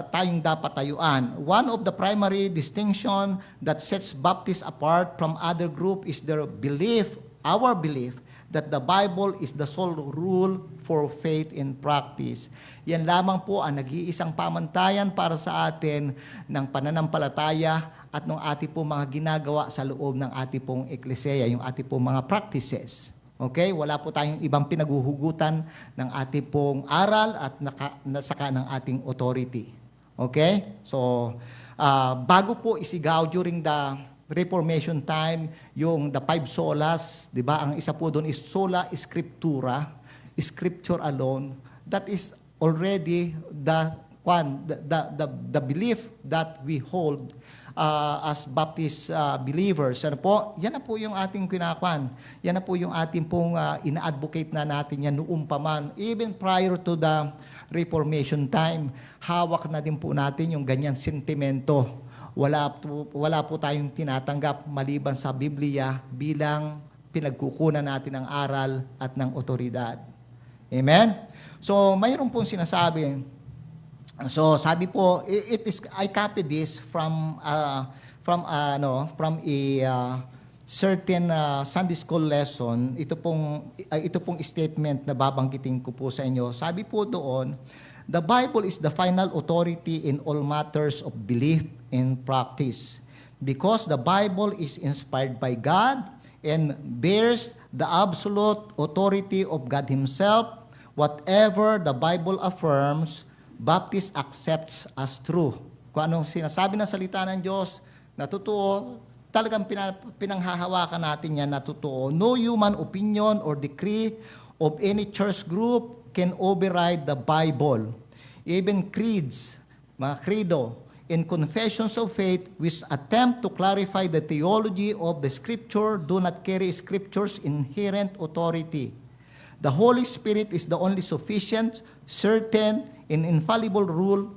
tayong dapat tayuan. One of the primary distinction that sets Baptists apart from other group is their belief, our belief, that the Bible is the sole rule for faith and practice. Yan lamang po ang nag-iisang pamantayan para sa atin ng pananampalataya at ng ating pong mga ginagawa sa loob ng ating pong ekleseya, yung ating pong mga practices. Okay? Wala po tayong ibang pinaghuhugutan ng ating pong aral at saka ng ating authority. Okay? So, bago po isigaw during the Reformation time, yung the five solas, di ba? Ang isa po doon is sola scriptura, scripture alone. That is already the belief that we hold as Baptist believers. Ano po? Yan na po yung ating kinakwan. Yan na po yung ating pong ina-advocate na natin yan noong pa man. Even prior to the Reformation time, hawak na din po natin yung ganyan sentimento. Wala po tayong tinatanggap maliban sa Biblia bilang pinagkukunan natin ng aral at ng otoridad. Amen? So, mayroon pong sinasabi. So, sabi po, I copied this from a certain Sunday school lesson. Ito pong statement na babanggitin ko po sa inyo. Sabi po doon, the Bible is the final authority in all matters of belief and practice. Because the Bible is inspired by God and bears the absolute authority of God Himself, whatever the Bible affirms, Baptist accepts as true. Kung anong sinasabi ng salita ng Diyos na totoo, talagang pinanghahawakan natin yan na totoo. No human opinion or decree of any church group can override the Bible. Even creeds, mga credo, and confessions of faith which attempt to clarify the theology of the Scripture do not carry Scripture's inherent authority. The Holy Spirit is the only sufficient, certain, and infallible rule.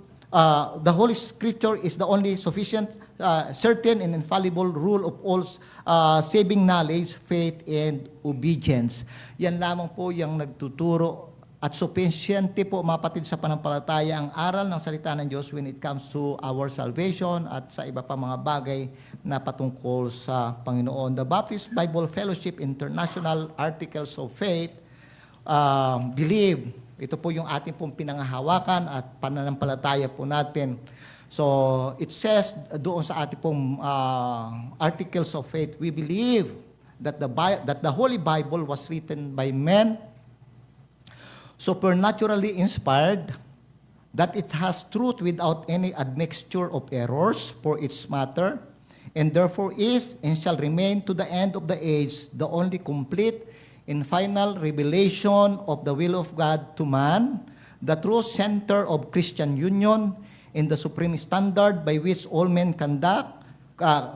The Holy Scripture is the only sufficient, certain, and infallible rule of all saving knowledge, faith, and obedience. Yan lamang po yung nagtuturo at sufficiente po, mapatid sa panampalataya, ang aral ng salita ng Diyos when it comes to our salvation at sa iba pa mga bagay na patungkol sa Panginoon. The Baptist Bible Fellowship International Articles of Faith believe, ito po yung ating pong pinanghahawakan at pananampalataya po natin. So, it says doon sa ating pong Articles of Faith, we believe that the Holy Bible was written by men, supernaturally inspired, that it has truth without any admixture of errors for its matter, and therefore is and shall remain to the end of the age the only complete and final revelation of the will of God to man, the true center of Christian union, and the supreme standard by which all men conduct,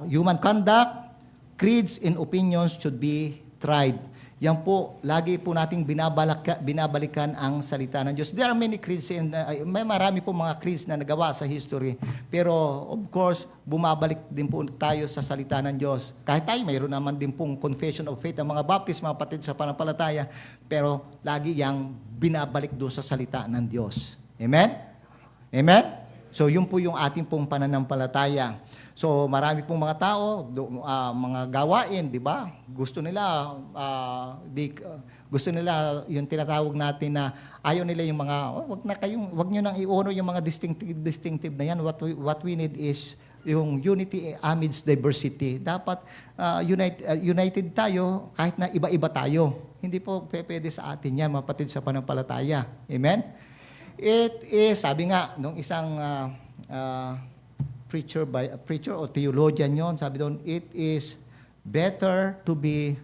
human conduct, creeds, and opinions should be tried. Yan po, lagi po nating binabalikan ang salita ng Diyos. There are many creeds, and may marami po mga creeds na nagawa sa history. Pero, of course, bumabalik din po tayo sa salita ng Diyos. Kahit tayo, mayroon naman din pong confession of faith ang mga Baptist, mga patid sa panampalataya, pero lagi yang binabalik doon sa salita ng Diyos. Amen? Amen? So, yun po yung ating pong pananampalataya. So, marami pong mga tao, mga gawain, di ba? Gusto nila yung tinatawag natin na ayaw nila yung mga, wag nyo nang i-honor yung mga distinctive na yan. What we need is yung unity amidst diversity. Dapat united tayo kahit na iba-iba tayo. Hindi po pwede sa atin yan, mapatid sa panampalataya. Amen? It is, sabi nga, nung isang preacher o theologian yon, sabi doon, it is better to be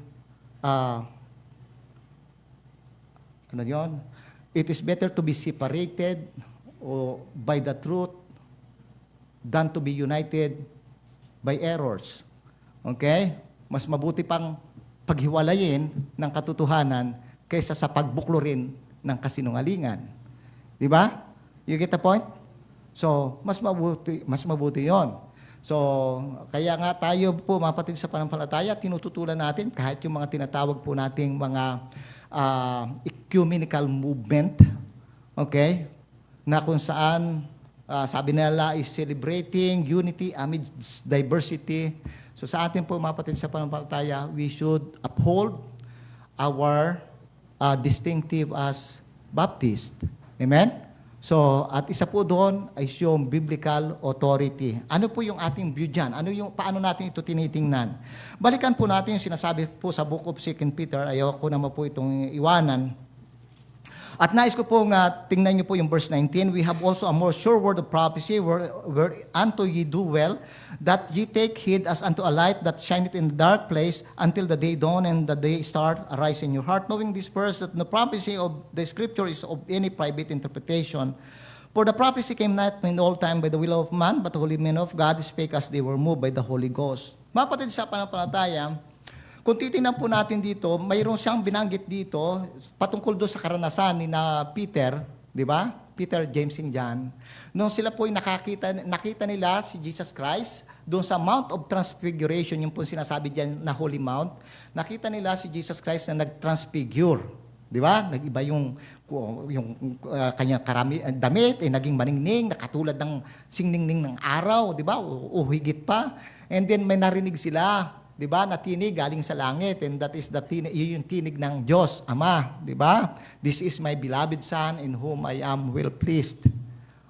it is better to be separated by the truth than to be united by errors. Okay? Mas mabuti pang paghiwalayin ng katotohanan kaysa sa pagbuklurin ng kasinungalingan. Di ba? You get the point? So, mas mabuti 'yon. So, kaya nga tayo po, mapatid sa panampalataya, tinututulan natin kahit yung mga tinatawag po nating mga ecumenical movement, okay? Na kung saan, sabi nila, is celebrating unity amidst diversity. So, sa atin po, mapatid sa panampalataya, we should uphold our distinctive as Baptist. Amen? So, at isa po doon ay yung biblical authority. Ano po yung ating view dyan? Paano natin ito tinitingnan? Balikan po natin yung sinasabi po sa Book of 2 Peter. Ayoko naman po itong iwanan. At nais ko po tingnan niyo po yung verse 19. We have also a more sure word of prophecy, where unto ye do well, that ye take heed as unto a light that shineth in the dark place, until the day dawn and the day star arise in your heart, knowing this first, that the prophecy of the Scripture is of any private interpretation. For the prophecy came not in all time by the will of man, but the holy men of God spake as they were moved by the Holy Ghost. Mga kapatid sa pananampalataya, kung titingnan po natin dito, mayroon siyang binanggit dito patungkol doon sa karanasan ni na Peter, di ba? Peter, James, and John. Nung sila po nakita nila si Jesus Christ doon sa Mount of Transfiguration, yung po sinasabi diyan na Holy Mount, nakita nila si Jesus Christ na nag-transfigure. Di ba? Nag-iba yung kanyang damit, naging maningning, nakatulad ng singningning ng araw, di ba? O higit pa. And then may narinig sila, di ba, na tinig galing sa langit, and that is yung tinig ng Diyos, Ama, di ba? This is my beloved Son in whom I am well pleased.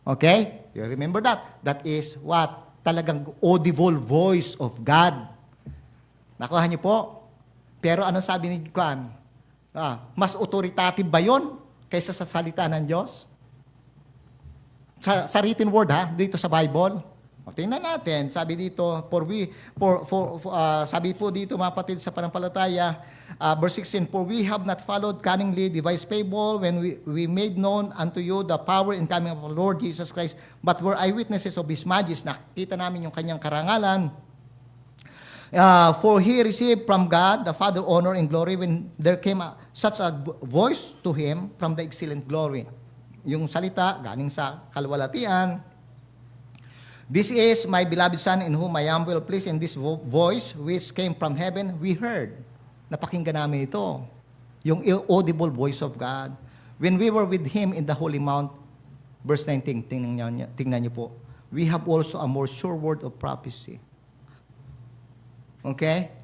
Okay? You remember that? That is what? Talagang audible voice of God. Nakuha niyo po? Pero ano sabi ni Juan? Mas authoritative ba yun kaysa sa salita ng Diyos? Sa written word, dito sa Bible? Tingnan natin, sabi dito, sabi po dito mga kapatid sa panampalataya, verse 16, for we have not followed cunningly devised fable when we made known unto you the power and coming of our Lord Jesus Christ, but were eyewitnesses of His majesty. Nakita namin yung kanyang karangalan. For He received from God the Father honor and glory when there came such a voice to Him from the excellent glory. Yung salita galing sa kalwalatian. This is my beloved Son in whom I am well pleased, and this voice which came from heaven, we heard. Napakinggan namin ito. Yung audible voice of God. When we were with Him in the Holy Mount, verse 19, tingnan niyo po, we have also a more sure word of prophecy. Okay?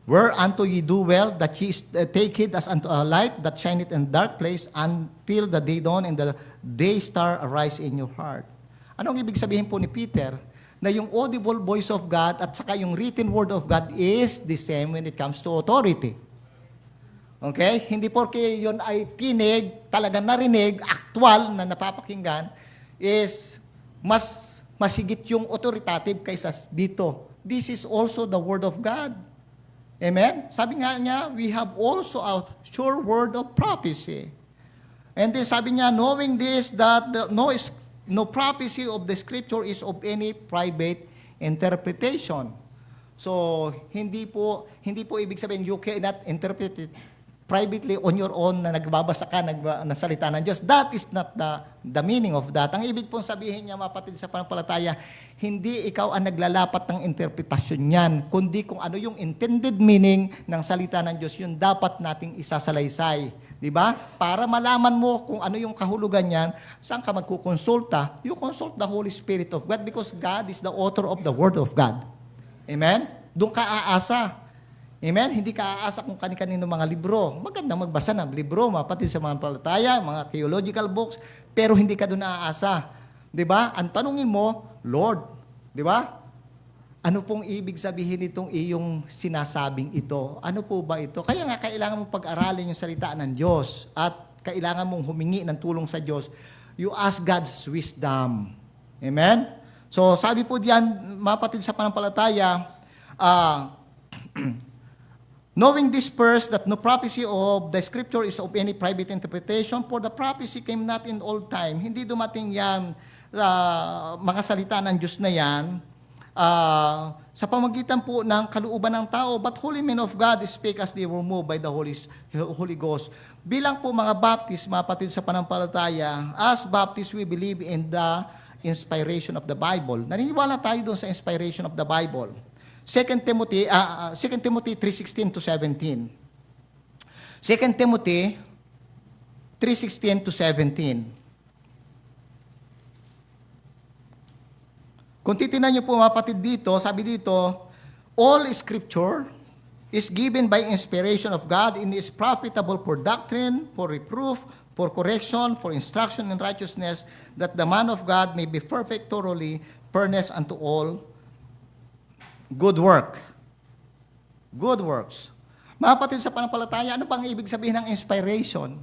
Whereunto ye do well, that ye take it as unto a light that shineth in dark place, until the day dawn and the day star arise in your heart. Anong ibig sabihin po ni Peter? Na yung audible voice of God at saka yung written word of God is the same when it comes to authority. Okay? Hindi porke yun ay tinig, talagang narinig, actual na napapakinggan, is mas higit yung authoritative kaysa dito. This is also the word of God. Amen? Sabi nga niya, we have also a sure word of prophecy. And then sabi niya, knowing this, that no prophecy of the Scripture is of any private interpretation. So, hindi po ibig sabihin, you cannot interpret it privately on your own na nagbabasa ka na salita ng Diyos. That is not the meaning of that. Ang ibig pong sabihin niya, mapatid sa panampalataya, hindi ikaw ang naglalapat ng interpretasyon niyan, kundi kung ano yung intended meaning ng salita ng Diyos, yun dapat nating isasalaysay. Di ba? Para malaman mo kung ano yung kahulugan niyan, saan ka magkukonsulta, you consult the Holy Spirit of God because God is the author of the Word of God. Amen? Doon ka aasa. Amen? Hindi ka aasa kung kani-kanino mga libro. Maganda magbasa ng libro, mapatid sa mga palataya, mga theological books, pero hindi ka doon aasa. Di ba? Ang tanungin mo, Lord, di ba? Ano pong ibig sabihin itong iyong sinasabing ito? Ano po ba ito? Kaya nga kailangan mong pag-aralin yung salita ng Diyos at kailangan mong humingi ng tulong sa Diyos. You ask God's wisdom. Amen? So sabi po diyan, mapatid sa panampalataya, knowing this first, that no prophecy of the Scripture is of any private interpretation, for the prophecy came not in all time. Hindi dumating yan, mga salita ng Diyos na yan, sa pamagitan po ng kalooban ng tao, but holy men of God spake as they were moved by the Holy Ghost. Bilang po mga Baptist, mapatid sa panampalataya, as Baptists, we believe in the inspiration of the Bible. Naniniwala tayo doon sa inspiration of the Bible. 2 Timothy 3:16 to 17. 2 Timothy 3:16 to 17. Kung titingnan niyo po mapatid dito, sabi dito, all Scripture is given by inspiration of God and is profitable for doctrine, for reproof, for correction, for instruction in righteousness, that the man of God may be perfect, thoroughly furnished unto all good work. Good works. Mga kapatid sa panampalataya, ano bang ibig sabihin ng inspiration?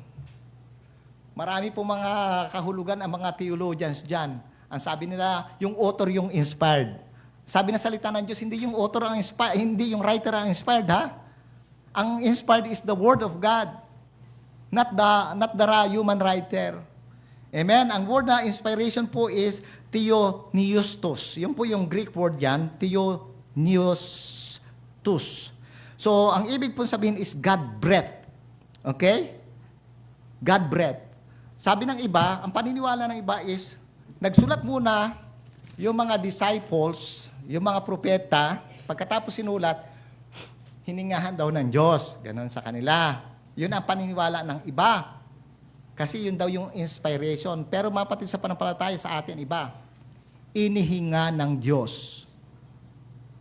Marami po mga kahulugan ang mga theologians dyan. Ang sabi nila, yung author yung inspired. Sabi na salita ng Diyos, hindi yung author ang inspired, hindi yung writer ang inspired, ha? Ang inspired is the Word of God, not the human writer. Amen? Ang word na inspiration po is theopneustos. Yun po yung Greek word yan, theopneustos. So, ang ibig po sabihin is God-breathed. Okay? God-breathed. Sabi ng iba, ang paniniwala ng iba is, nagsulat muna yung mga disciples, yung mga propeta, pagkatapos sinulat, hiningahan daw ng Diyos. Ganon sa kanila. Yun ang paniniwala ng iba. Kasi yun daw yung inspiration. Pero mapatid sa panampalataya sa atin iba. Inihinga ng Diyos.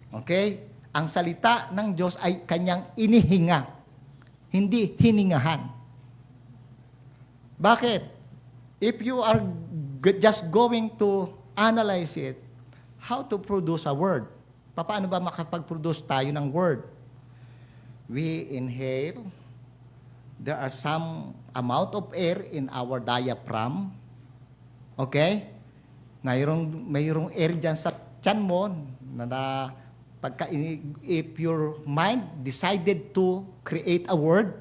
Okay? Ang salita ng Diyos ay kanyang inihinga. Hindi hiningahan. Bakit? If you are just going to analyze it, how to produce a word? Paano ba makapag-produce tayo ng word? We inhale. There are some amount of air in our diaphragm. Okay? Mayroong air dyan sa tiyan mo na if your mind decided to create a word,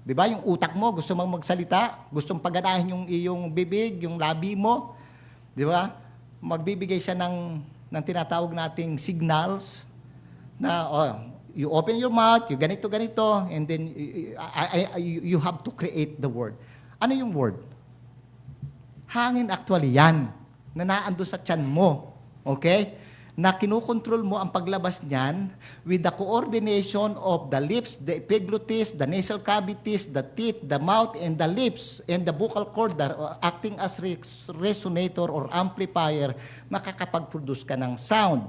di ba? Yung utak mo, gusto mong magsalita, gustong paganahin yung iyong bibig, yung labi mo, di ba? Magbibigay siya ng tinatawag nating signals na, you open your mouth, you ganito, and then you have to create the word. Ano yung word? Hangin actually yan, na naando sa tiyan mo. Okay? Na kinukontrol mo ang paglabas niyan with the coordination of the lips, the epiglottis, the nasal cavities, the teeth, the mouth, and the lips, and the vocal cord acting as resonator or amplifier, makakapag-produce ka ng sound.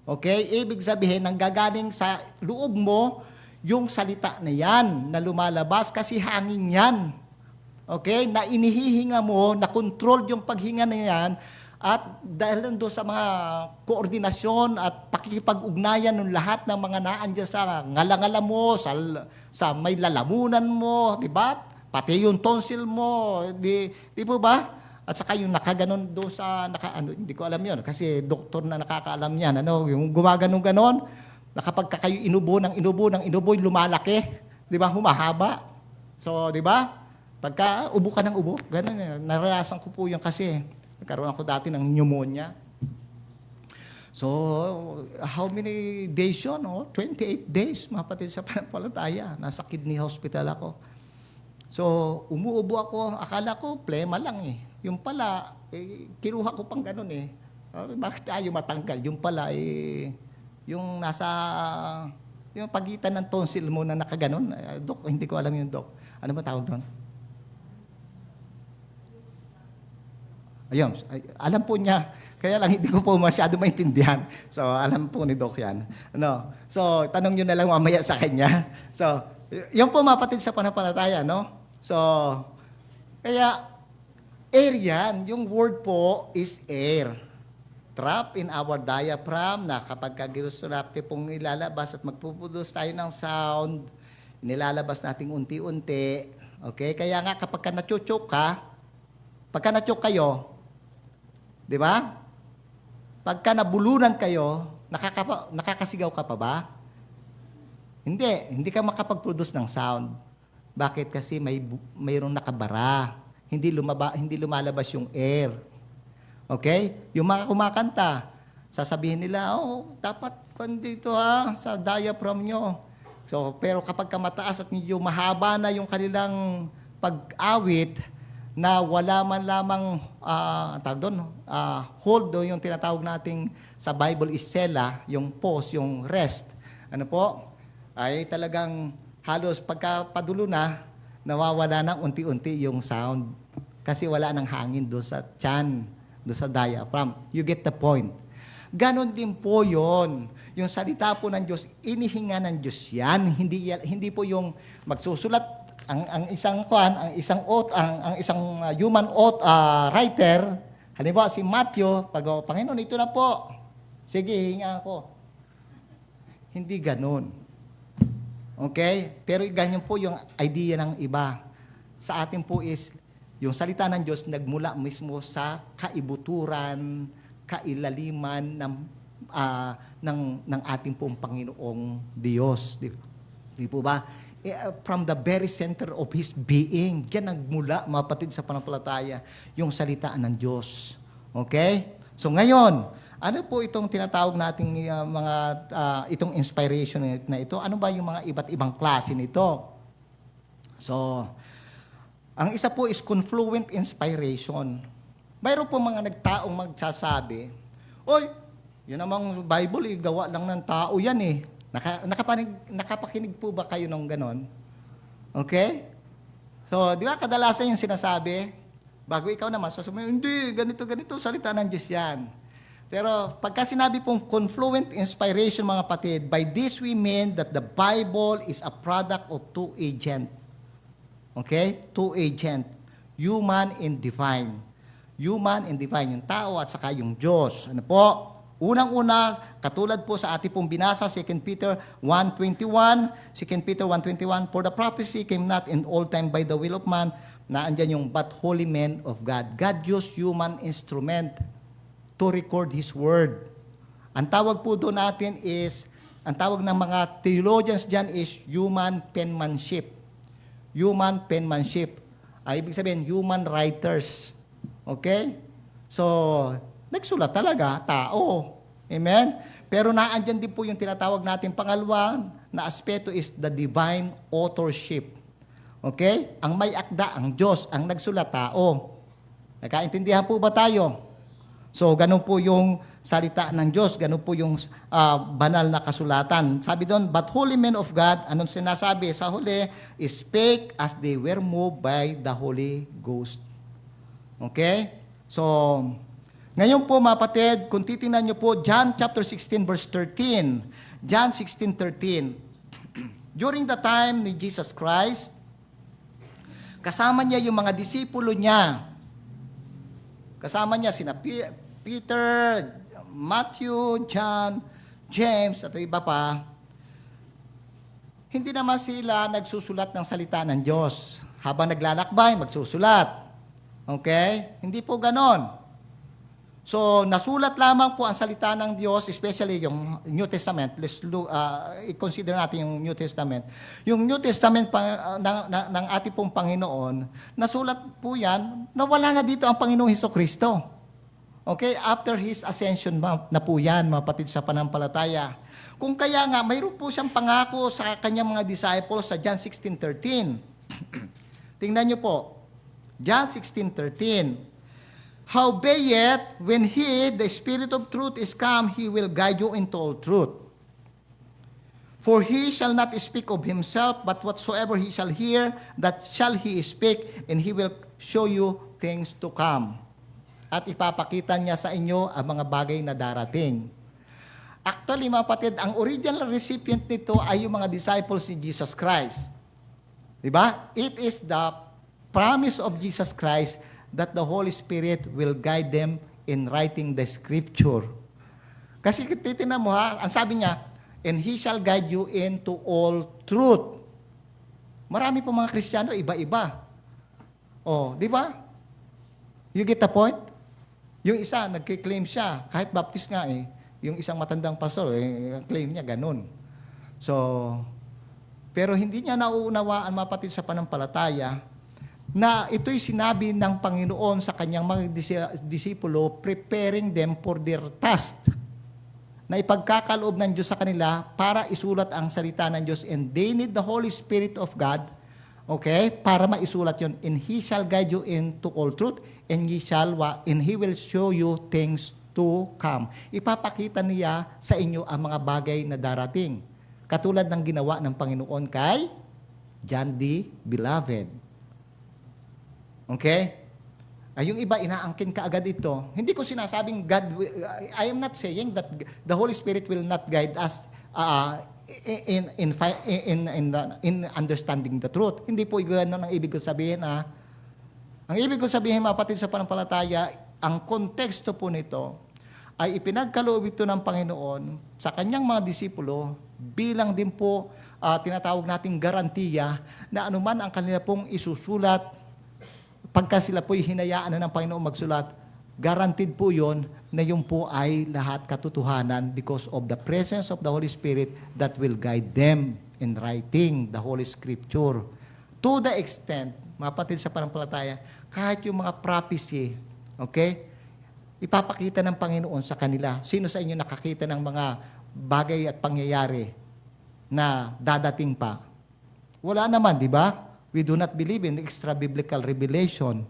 Okay? Ibig sabihin, nanggagaling sa loob mo yung salita na yan na lumalabas kasi hangin yan. Okay? Na inihihinga mo, na control yung paghinga na yan, at dahil doon sa mga koordinasyon at pakikipag-ugnayan ng lahat ng mga naandyan sa ngalangala mo, sa may lalamunan mo, di ba? Pati yung tonsil mo, di po ba? At saka yung nakaganon doon sa, hindi ko alam yun, kasi doktor na nakakaalam yan, yung gumaganon-ganon, na kapag kayo inubo, lumalaki, di ba? Humahaba. So, di ba? Pagka ubo ka ng ubo, ganun, naranasan ko po yan kasi, nagkaroon ako dati ng pneumonia. So, how many days yun? 28 days, mapatid sa panampalataya. Nasa kidney hospital ako. So, umuubo ako. Akala ko, plema lang eh. Yung pala, kinuha ko pang ganun eh. Bakit tayo matanggal? Yung pala, yung nasa, yung pagitan ng tonsil mo na nakaganon. Dok, hindi ko alam yung dok. Ano ba tawag doon? Ayun, alam po niya, kaya lang hindi ko po masyado maintindihan. So, alam po ni Doc yan. So, tanong nyo na lang mamaya sa kanya. So, yun po mapatid sa panampalataya, no? So, kaya, air yan. Yung word po is air. Trap in our diaphragm na kapag kagirusurapte pong ilalabas at magpuproduce tayo ng sound, nilalabas natin unti-unti. Okay? Kaya nga kapag na-choke ka, pagka na-choke kayo, di ba? Pagka nabulunan kayo, nakakasigaw ka pa ba? Hindi ka makapag-produce ng sound. Bakit? Kasi mayroong nakabara. Hindi lumalabas yung air. Okay? Yung mga kumakanta, sasabihin nila, dapat dito sa diaphragm nyo. So, pero kapag mataas at medyo mahaba na yung kanilang pag-awit, na wala man lamang hold o yung tinatawag nating sa Bible is sela, yung pause, yung rest. Ano po? Ay talagang halos pagkapadulo na, nawawala na unti-unti yung sound. Kasi wala nang hangin doon sa tiyan, doon sa diaphragm. You get the point. Ganon din po yon. Yung salita po ng Diyos, inihinga ng Diyos yan. Hindi po yung magsusulat ang isang human writer. Halimbawa si Matthew, pag Panginoon, ito na po. Sige, hinga ako. Hindi ganon. Okay? Pero ganyan po yung idea ng iba. Sa atin po is, yung salita ng Diyos nagmula mismo sa kaibuturan, kailaliman ng ating pong Panginoong Diyos. Di po ba? From the very center of His being, diyan nagmula, mga kapatid, sa pananampalataya, yung salita ng Diyos. Okay? So ngayon, ano po itong tinatawag nating itong inspiration na ito? Ano ba yung mga iba't ibang klase nito? So, ang isa po is confluent inspiration. Mayroon po mga nagtaong magsasabi, oy, yun namang Bible, gawa lang ng tao yan eh. Nakapakinig po ba kayo ng ganon? Okay? So, di ba kadalasan yung sinasabi, bago ikaw naman, sasabihin, hindi, ganito, salita ng Diyos yan. Pero pagka sinabi pong confluent inspiration, mga kapatid, by this we mean that the Bible is a product of two agents. Okay? Two agent. Human and divine. Human and divine. Yung tao at saka yung Diyos. Ano po? Unang-una, katulad po sa ating pong binasa, 2 Peter 1:21, 2 Peter 1:21, for the prophecy came not in all time by the will of man, na andyan yung but holy men of God. God used human instrument to record His word. Ang tawag po doon natin is, ang tawag ng mga theologians dyan is human penmanship. Human penmanship. Ibig sabihin, human writers. Okay? So, nagsulat talaga, tao. Amen? Pero naandyan din po yung tinatawag natin pangalawa na aspeto is the divine authorship. Okay? Ang may akda, ang Diyos, ang nagsulat, tao. Nakaintindihan po ba tayo? So, ganun po yung salita ng Diyos, ganun po yung banal na kasulatan. Sabi doon, but holy men of God, anong sinasabi sa huli, spake as they were moved by the Holy Ghost. Okay? So, ngayon po mga kapatid, kung titingnan nyo po, John chapter 16 verse 13. John 16:13. During the time ni Jesus Christ, kasama niya yung mga disipulo niya. Kasama niya sina Peter, Matthew, John, James, at iba pa. Hindi naman sila nagsusulat ng salita ng Diyos. Habang naglalakbay, magsusulat. Okay? Hindi po ganon. So, nasulat lamang po ang salita ng Diyos, especially yung New Testament. Let's look, i-consider natin yung New Testament. Yung New Testament ng ating pong Panginoon, nasulat po yan, nawala na dito ang Panginoong Hesukristo. Okay? After His ascension na po yan, mga patid sa panampalataya. Kung kaya nga, mayroon po siyang pangako sa kanyang mga disciples sa John 16:13. Tingnan niyo po. John 16:13. Howbeit, when He, the Spirit of truth, is come, He will guide you into all truth. For He shall not speak of Himself, but whatsoever He shall hear, that shall He speak, and He will show you things to come. At ipapakita niya sa inyo ang mga bagay na darating. Actually, mga kapatid, ang original recipient nito ay yung mga disciples ni Jesus Christ. Diba? It is the promise of Jesus Christ that the Holy Spirit will guide them in writing the Scripture. Kasi titignan mo ha, ang sabi niya, and He shall guide you into all truth. Marami po mga Kristiyano, iba-iba. Oh, di ba? You get the point? Yung isa, nagkiklaim siya, kahit Baptist nga eh, yung isang matandang pastor, ang claim niya ganun. So, pero hindi niya nauunawaan, mga kapatid, sa panampalataya, na ito'y sinabi ng Panginoon sa kanyang mga disipulo, preparing them for their task, na ipagkakaloob ng Diyos sa kanila para isulat ang salita ng Diyos, and they need the Holy Spirit of God, okay, para maisulat yun. And He shall guide you into all truth, and He will show you things to come. Ipapakita niya sa inyo ang mga bagay na darating. Katulad ng ginawa ng Panginoon kay John the Beloved. Okay? Ay, yung iba, inaangkin ka agad ito. Hindi ko sinasabing I am not saying that the Holy Spirit will not guide us in understanding the truth. Hindi po gano'n ang ibig ko sabihin. Ang ibig ko sabihin, mga kapatid sa pananampalataya, ang konteksto po nito ay ipinagkaloob ito ng Panginoon sa kanyang mga disipulo bilang din po tinatawag nating garantiya na anuman ang kanila pong isusulat, pagka sila po'y hinayaan na ng Panginoon magsulat, guaranteed po yon na yung po ay lahat katotohanan because of the presence of the Holy Spirit that will guide them in writing the Holy Scripture. To the extent, mga kapatid sa pananampalataya, kahit yung mga prophecy, okay, ipapakita ng Panginoon sa kanila. Sino sa inyo nakakita ng mga bagay at pangyayari na dadating pa? Wala naman, di ba? We do not believe in extra-biblical revelation.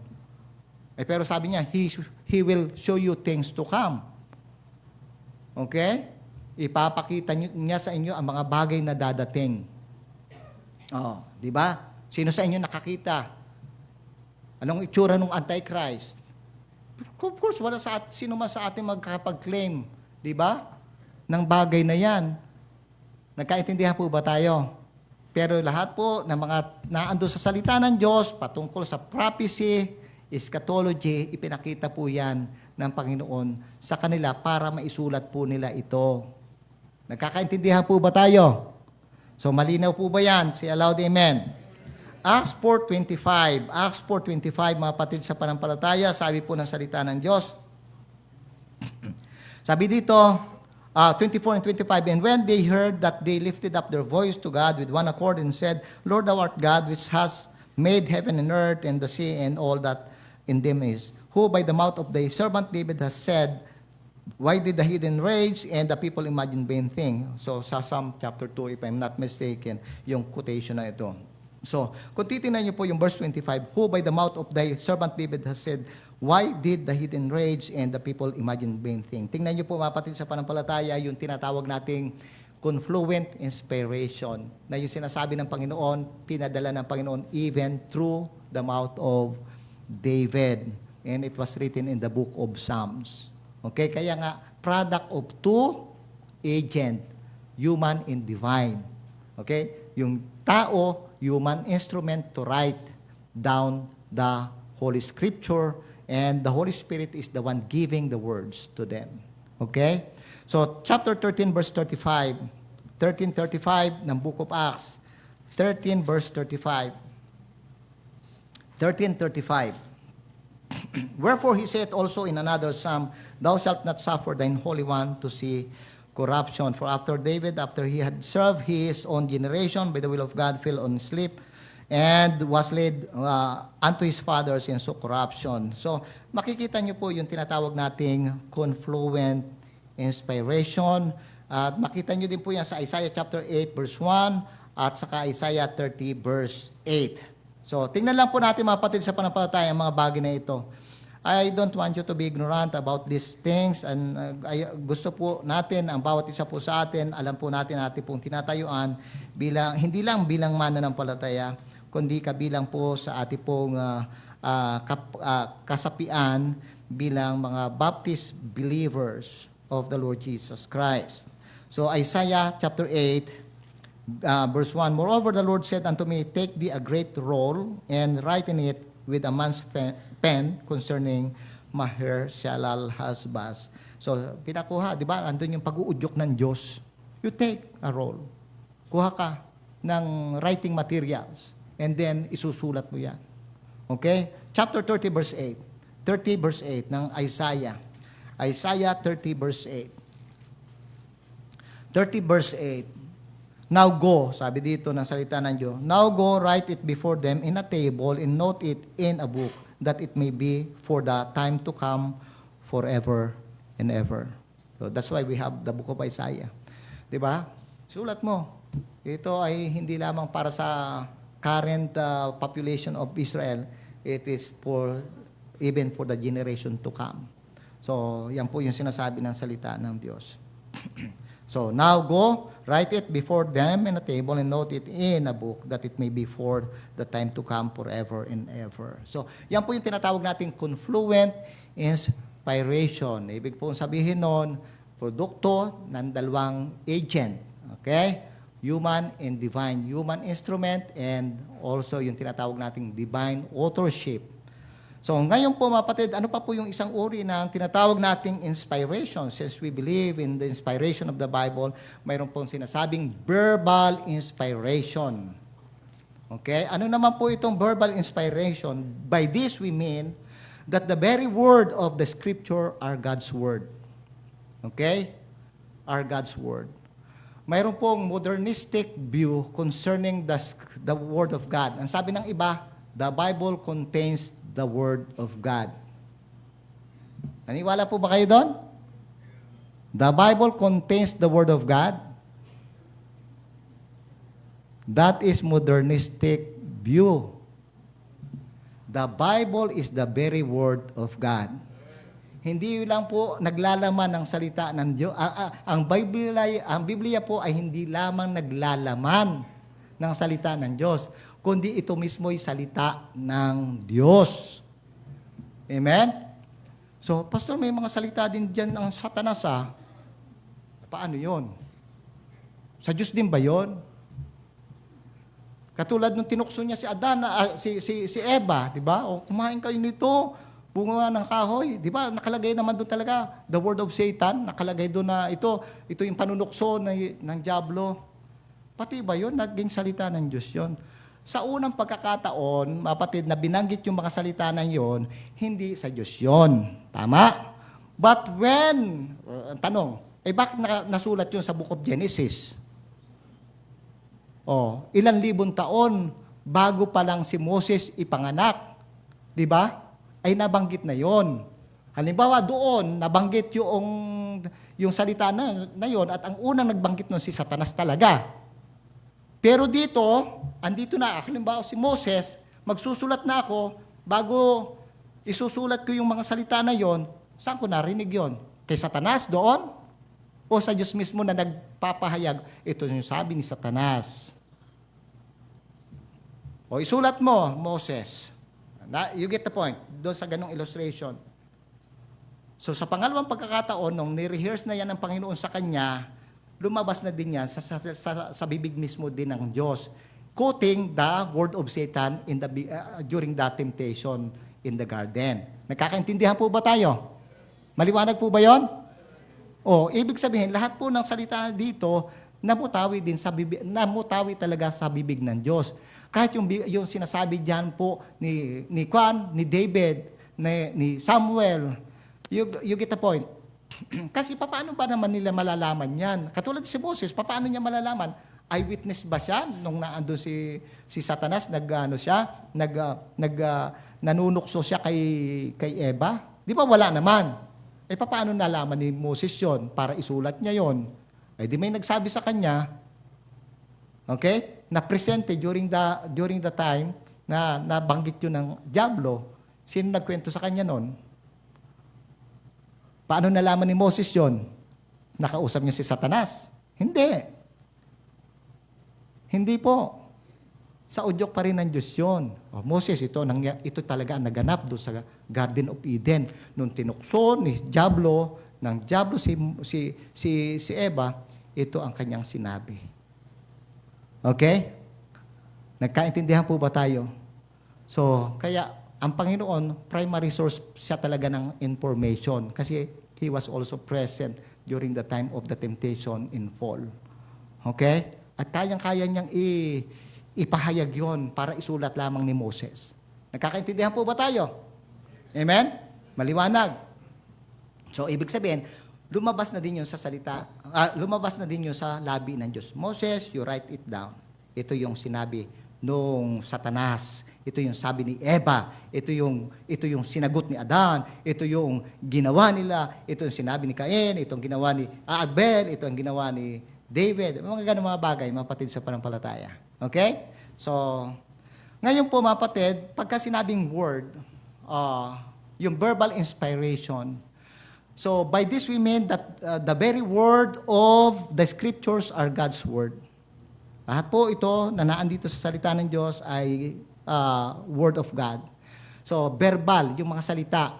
Pero sabi niya, He will show you things to come. Okay? Ipapakita niya sa inyo ang mga bagay na dadating. Di ba? Sino sa inyo nakakita? Anong itsura ng Antichrist? Of course, sino man sa atin magkakapag-claim, di ba? Ng bagay na yan. Nagkaintindihan po ba tayo? Pero lahat po ng mga naando sa salita ng Diyos, patungkol sa prophecy, eschatology, ipinakita po yan ng Panginoon sa kanila para maisulat po nila ito. Nagkakaintindihan po ba tayo? So malinaw po ba yan? Say aloud, amen. Acts 4:25. Acts 4:25, mga kapatid sa pananampalataya, sabi po ng salita ng Diyos. Sabi dito, 24 and 25, and when they heard that, they lifted up their voice to God with one accord and said, Lord, thou art God, which has made heaven and earth and the sea and all that in them is, who by the mouth of thy servant David has said, why did the heathen rage and the people imagine vain thing? So sa Psalm chapter 2, if I'm not mistaken, yung quotation na ito. So, kung titingnan niyo po yung verse 25, who by the mouth of thy servant David has said, why did the heathen rage and the people imagine vain thing? Tingnan niyo po, mga kapatid sa pananampalataya, yung tinatawag nating confluent inspiration, na yung sinasabi ng Panginoon, pinadala ng Panginoon even through the mouth of David. And it was written in the book of Psalms. Okay, kaya nga, product of two agent, human and divine. Okay, yung tao, human instrument to write down the Holy Scripture, and the Holy Spirit is the one giving the words to them. Okay? So, chapter 13, verse 35. 13:35 ng Book of Acts. 13, verse 35. 13:35. Wherefore he said also in another psalm, Thou shalt not suffer thine Holy One to see corruption. For after David, after he had served his own generation by the will of God, fell on sleep and was led unto his fathers in so corruption. So, makikita niyo po yung tinatawag nating confluent inspiration. At makita niyo din po yan sa Isaiah chapter 8, verse 1 at saka Isaiah 30, verse 8. So, tingnan lang po natin, mga kapatid sa pananampalataya, ang mga bagay na ito. I don't want you to be ignorant about these things, and gusto po natin, ang bawat isa po sa atin, alam po natin pong tinatayuan bilang, hindi lang bilang mananampalataya, kundi kabilang po sa ating pong kasapian bilang mga Baptist believers of the Lord Jesus Christ. So Isaiah chapter 8, verse 1, Moreover, the Lord said unto me, Take thee a great roll, and write in it with a man's pen concerning Maher-shalal-Hasbaz. So, pinakuha, di ba? Andun yung pag-uudyok ng Diyos. You take a roll. Kuha ka ng writing materials, and then isusulat mo yan. Okay? Chapter 30, verse 8. 30, verse 8 ng Isaiah. Isaiah 30, verse 8. 30, verse 8. Now go, sabi dito ng salita ng Diyos, Now go, write it before them in a table, and note it in a book, that it may be for the time to come forever and ever. So that's why we have the book of Isaiah. Diba? Sulat mo. Ito ay hindi lamang para sa current population of Israel. It is for even for the generation to come. So, yan po yung sinasabi ng salita ng Diyos. So now go, write it before them in a table and note it in a book that it may be for the time to come forever and ever. So yan po yung tinatawag nating confluent inspiration. Ibig po sabihin nun, produkto ng dalawang agent. Okay? Human and divine. Human instrument and also yung tinatawag nating divine authorship. So ngayon po mga kapatid, ano pa po yung isang uri ng tinatawag nating inspiration? Since we believe in the inspiration of the Bible, mayroon pong sinasabing verbal inspiration. Okay? Ano naman po itong verbal inspiration? By this we mean that the very word of the Scripture are God's word. Okay? Are God's word. Mayroon pong modernistic view concerning the word of God. Ang sabi ng iba, the Bible contains the Word of God. Naniwala po ba kayo doon? The Bible contains the Word of God. That is modernistic view. The Bible is the very Word of God. Hindi lang po naglalaman ng salita ng Diyos. Ang Biblia po ay hindi lamang naglalaman ng salita ng Diyos, kundi ito mismo'y salita ng Diyos. Amen? So, Pastor, may mga salita din dyan ng Satanas, Paano yon? Sa Diyos din ba yon? Katulad nung tinukso niya si Adan, si Eva, di ba? O, kumain kayo nito, bunga ng kahoy, di ba? Nakalagay naman doon talaga, the word of Satan, nakalagay doon na ito yung panunukso ng diablo. Pati ba yon? Naging salita ng Diyos yon. Sa unang pagkakataon, mapatid na binanggit yung mga salita na yon, hindi sa Diyos yon. Tama? But when, tanong, bakit nasulat yun sa Book of Genesis? Ilan libong taon bago pa lang si Moses ipanganak. Di ba? Ay nabanggit na yon. Halimbawa doon, nabanggit yung salita na yon at ang unang nagbanggit nun si Satanas talaga. Pero dito, andito na, halimbawa si Moses, magsusulat na ako, bago isusulat ko yung mga salita na yon, saan ko narinig yon? Kay Satanas doon? O sa Diyos mismo na nagpapahayag, ito yung sabi ni Satanas. O isulat mo, Moses. You get the point, doon sa ganong illustration. So sa pangalawang pagkakataon, nung ni-rehearse na yan ng Panginoon sa kanya, lumabas na din yan sa bibig mismo din ng Diyos, quoting the word of Satan during the temptation in the garden. Nagkakaintindihan po ba tayo? Maliwanag po ba yon? Ibig sabihin, lahat po ng salita dito, namutawi talaga sa bibig ng Diyos. Kahit yung sinasabi diyan po ni David, ni Samuel, you get the point. Kasi paano ba naman nila malalaman yan? Katulad si Moses, paano niya malalaman? Eyewitness ba siya nung naandun si Satanas, nanunukso siya kay Eva? Di ba wala naman? Paano nalaman ni Moses yon para isulat niya yon? Di may nagsabi sa kanya, okay, na presente during the time na nabanggit yun ng diablo. Sino nagkwento sa kanya nun? Paano nalaman ni Moses yon? Nakausap niya si Satanas? Hindi. Hindi po. Sa udyok pa rin ng Diyos yun. Moses, ito talaga ang naganap doon sa Garden of Eden. Nung tinukso ng diablo si Eva, ito ang kanyang sinabi. Okay? Nagkaintindihan po ba tayo? So, kaya ang Panginoon, primary source siya talaga ng information kasi He was also present during the time of the temptation in fall. Okay? At kayang-kaya niyang ipahayag yon para isulat lamang ni Moses. Nagkakaintindihan po ba tayo? Amen? Maliwanag. So, ibig sabihin, lumabas na din yun sa lumabas na din yun sa labi ng Diyos. Moses, you write it down. Ito yung sinabi nung Satanas. Ito yung sabi ni Eva. Ito yung sinagot ni Adan. Ito yung ginawa nila. Ito yung sinabi ni Cain. Ito yung ginawa ni Abel. Ito yung ginawa ni David. Mga ganun mga bagay, mapatid sa panampalataya. Okay? So, ngayon po mapatid, pagka sinabing word, yung verbal inspiration, So by this we mean that the very word of the scriptures are God's word. Lahat po ito na naandito sa salita ng Diyos ay word of God. So verbal, yung mga salita.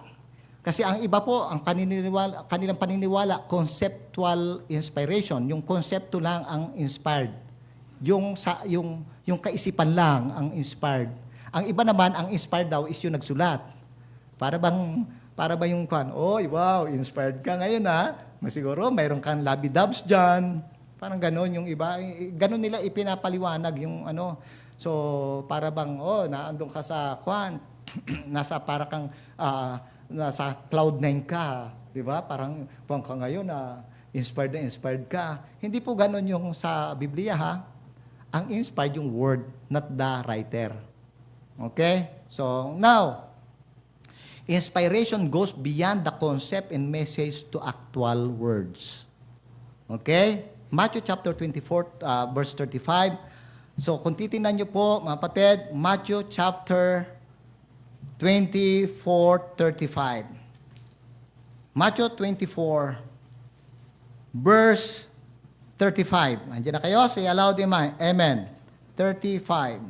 Kasi ang iba po, ang kanilang paniniwala, conceptual inspiration. Yung konsepto lang ang inspired. Yung kaisipan lang ang inspired. Ang iba naman, ang inspired daw is yung nagsulat. Para ba yung oy, wow, inspired ka ngayon ha? Siguro, mayroon kang labidabs dyan. Parang gano'n yung iba. Gano'n nila ipinapaliwanag yung ano. So, para bang, naandun ka sa nasa para kang, nasa cloud 9 ka. Di ba? Parang, ka ngayon inspired ka. Hindi po gano'n yung sa Biblia ha. Ang inspired yung word, not the writer. Okay? So, now, inspiration goes beyond the concept and message to actual words. Okay? Matthew chapter 24, verse 35. So, kung titingnan nyo po, mga kapatid, Matthew chapter 24, 35. Matthew 24, verse 35. Nandiyan na kayo? Say aloud, amen. 35.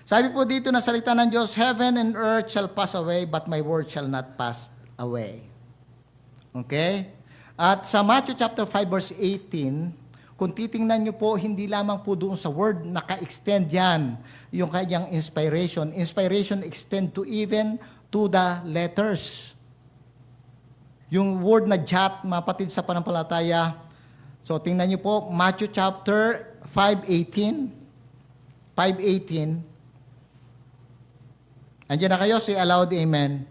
Sabi po dito na salita ng Diyos, heaven and earth shall pass away, but my word shall not pass away. Okay? At sa Matthew chapter 5 verse 18, kung titingnan nyo po, hindi lamang po doon sa word, naka-extend yan, yung kanyang inspiration. Inspiration extend to even to the letters. Yung word na jot, mapatid sa panampalataya. So, tingnan nyo po, Matthew chapter 5:18. 5:18. Andiyan na kayo, say aloud, amen.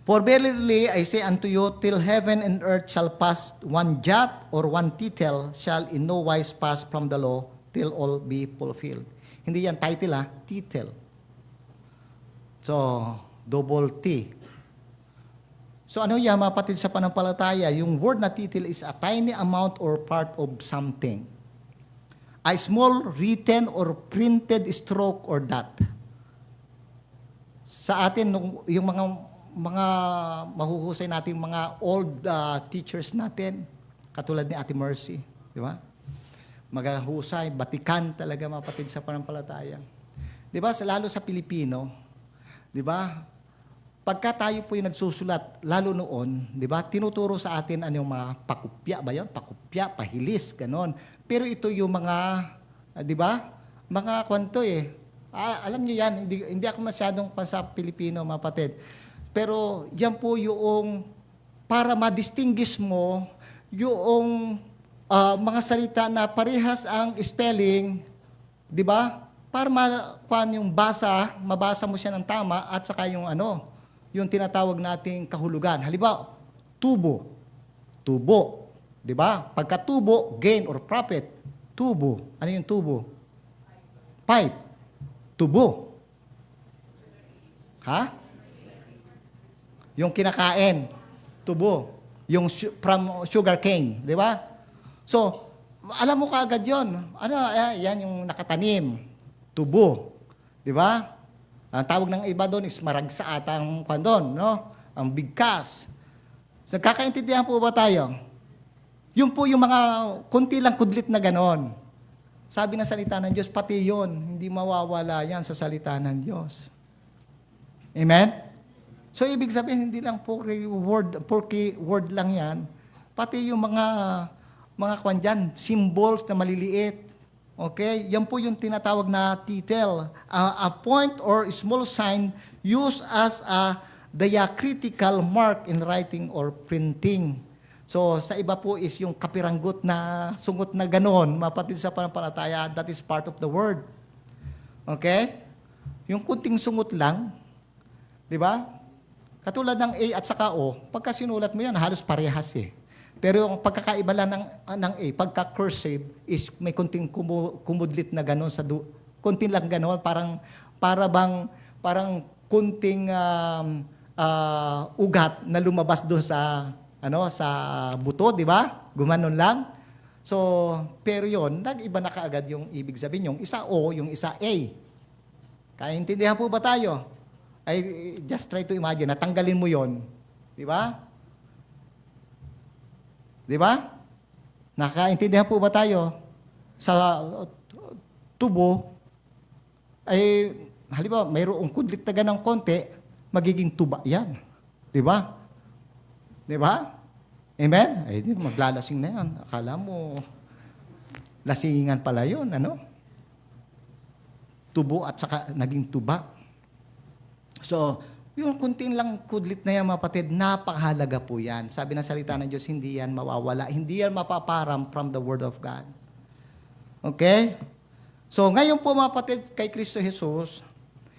For verily I say unto you, till heaven and earth shall pass, one jot or one tittle shall in no wise pass from the law till all be fulfilled. Hindi yan title tittle. So, double T. So ano yan, mapatid sa panampalataya? Yung word na tittle is a tiny amount or part of something. A small written or printed stroke or dot. Sa atin, yung mga mahuhusay natin, mga old teachers natin, katulad ni Ate Mercy, di ba? Magahusay, batikan talaga mapatid sa panampalataya. Di ba? Lalo sa Pilipino, di ba? Pagka tayo po yung nagsusulat, lalo noon, di ba? Tinuturo sa atin ano yung mga pakupya ba yun? Pakupya, pahilis, ganon. Pero ito yung mga, di ba? Mga kwanto alam niyo yan, hindi ako masyadong sa Pilipino, mapatid. Pero yan po yung para ma-distinguish mo yung mga salita na parehas ang spelling, di ba? Para yung mabasa mo siya ng tama at saka yung yung tinatawag nating kahulugan. Halimbawa, tubo. Tubo. Di ba? Pagka tubo, gain or profit. Tubo. Ano yung tubo? Pipe. Tubo. Ha? Yung kinakain. Tubo. Yung from sugar cane. Di ba? So, alam mo kaagad yun. Yan yung nakatanim. Tubo. Di ba? Ang tawag ng iba doon is maragsa ata ang doon, no? Ang bigkas. So, kakaintindihan po ba tayo? Yun po yung mga kunti lang kudlit na ganon. Sabi ng salita ng Diyos, pati yun, hindi mawawala yan sa salita ng Diyos. Amen? So, ibig sabihin, hindi lang porky word lang yan. Pati yung mga kwan dyan, symbols na maliliit. Okay? Yan po yung tinatawag na title. A point or small sign used as a diacritical mark in writing or printing. So, sa iba po is yung kapiranggot na sungot na ganon, mapatid sa panampalataya, that is part of the word. Okay? Yung kunting sungot lang, di ba? Katulad ng A at saka O, pagka sinulat mo yan, halos parehas Pero yung pagkakaiba lang ng A, pagka-cursive, is may kunting kumudlit na ganon, kunting lang ganon, parang kunting ugat na lumabas doon sa buto, di ba? Gumanon lang. So, pero yon, nag-iba na kaagad yung ibig sabihin, yung isa O, yung isa A. Kaintindihan po ba tayo? I just try to imagine, natanggalin mo yon, Di ba? Di ba? Nakaintindihan po ba tayo? Sa tubo, ay, halimbawa, mayroong kudlit na ganang konti, magiging tuba yan. Di ba? Di ba? Amen? Ay, di, maglalasing na yan. Akala mo, lasingan pala yun, ano? Tubo at saka naging tuba. So, yung kunting lang kudlit na yan, mapatid, napakahalaga po yan. Sabi ng salita ng Diyos, hindi yan mawawala. Hindi yan mapaparam from the Word of God. Okay? So, ngayon po mapatid kay Kristo Jesus,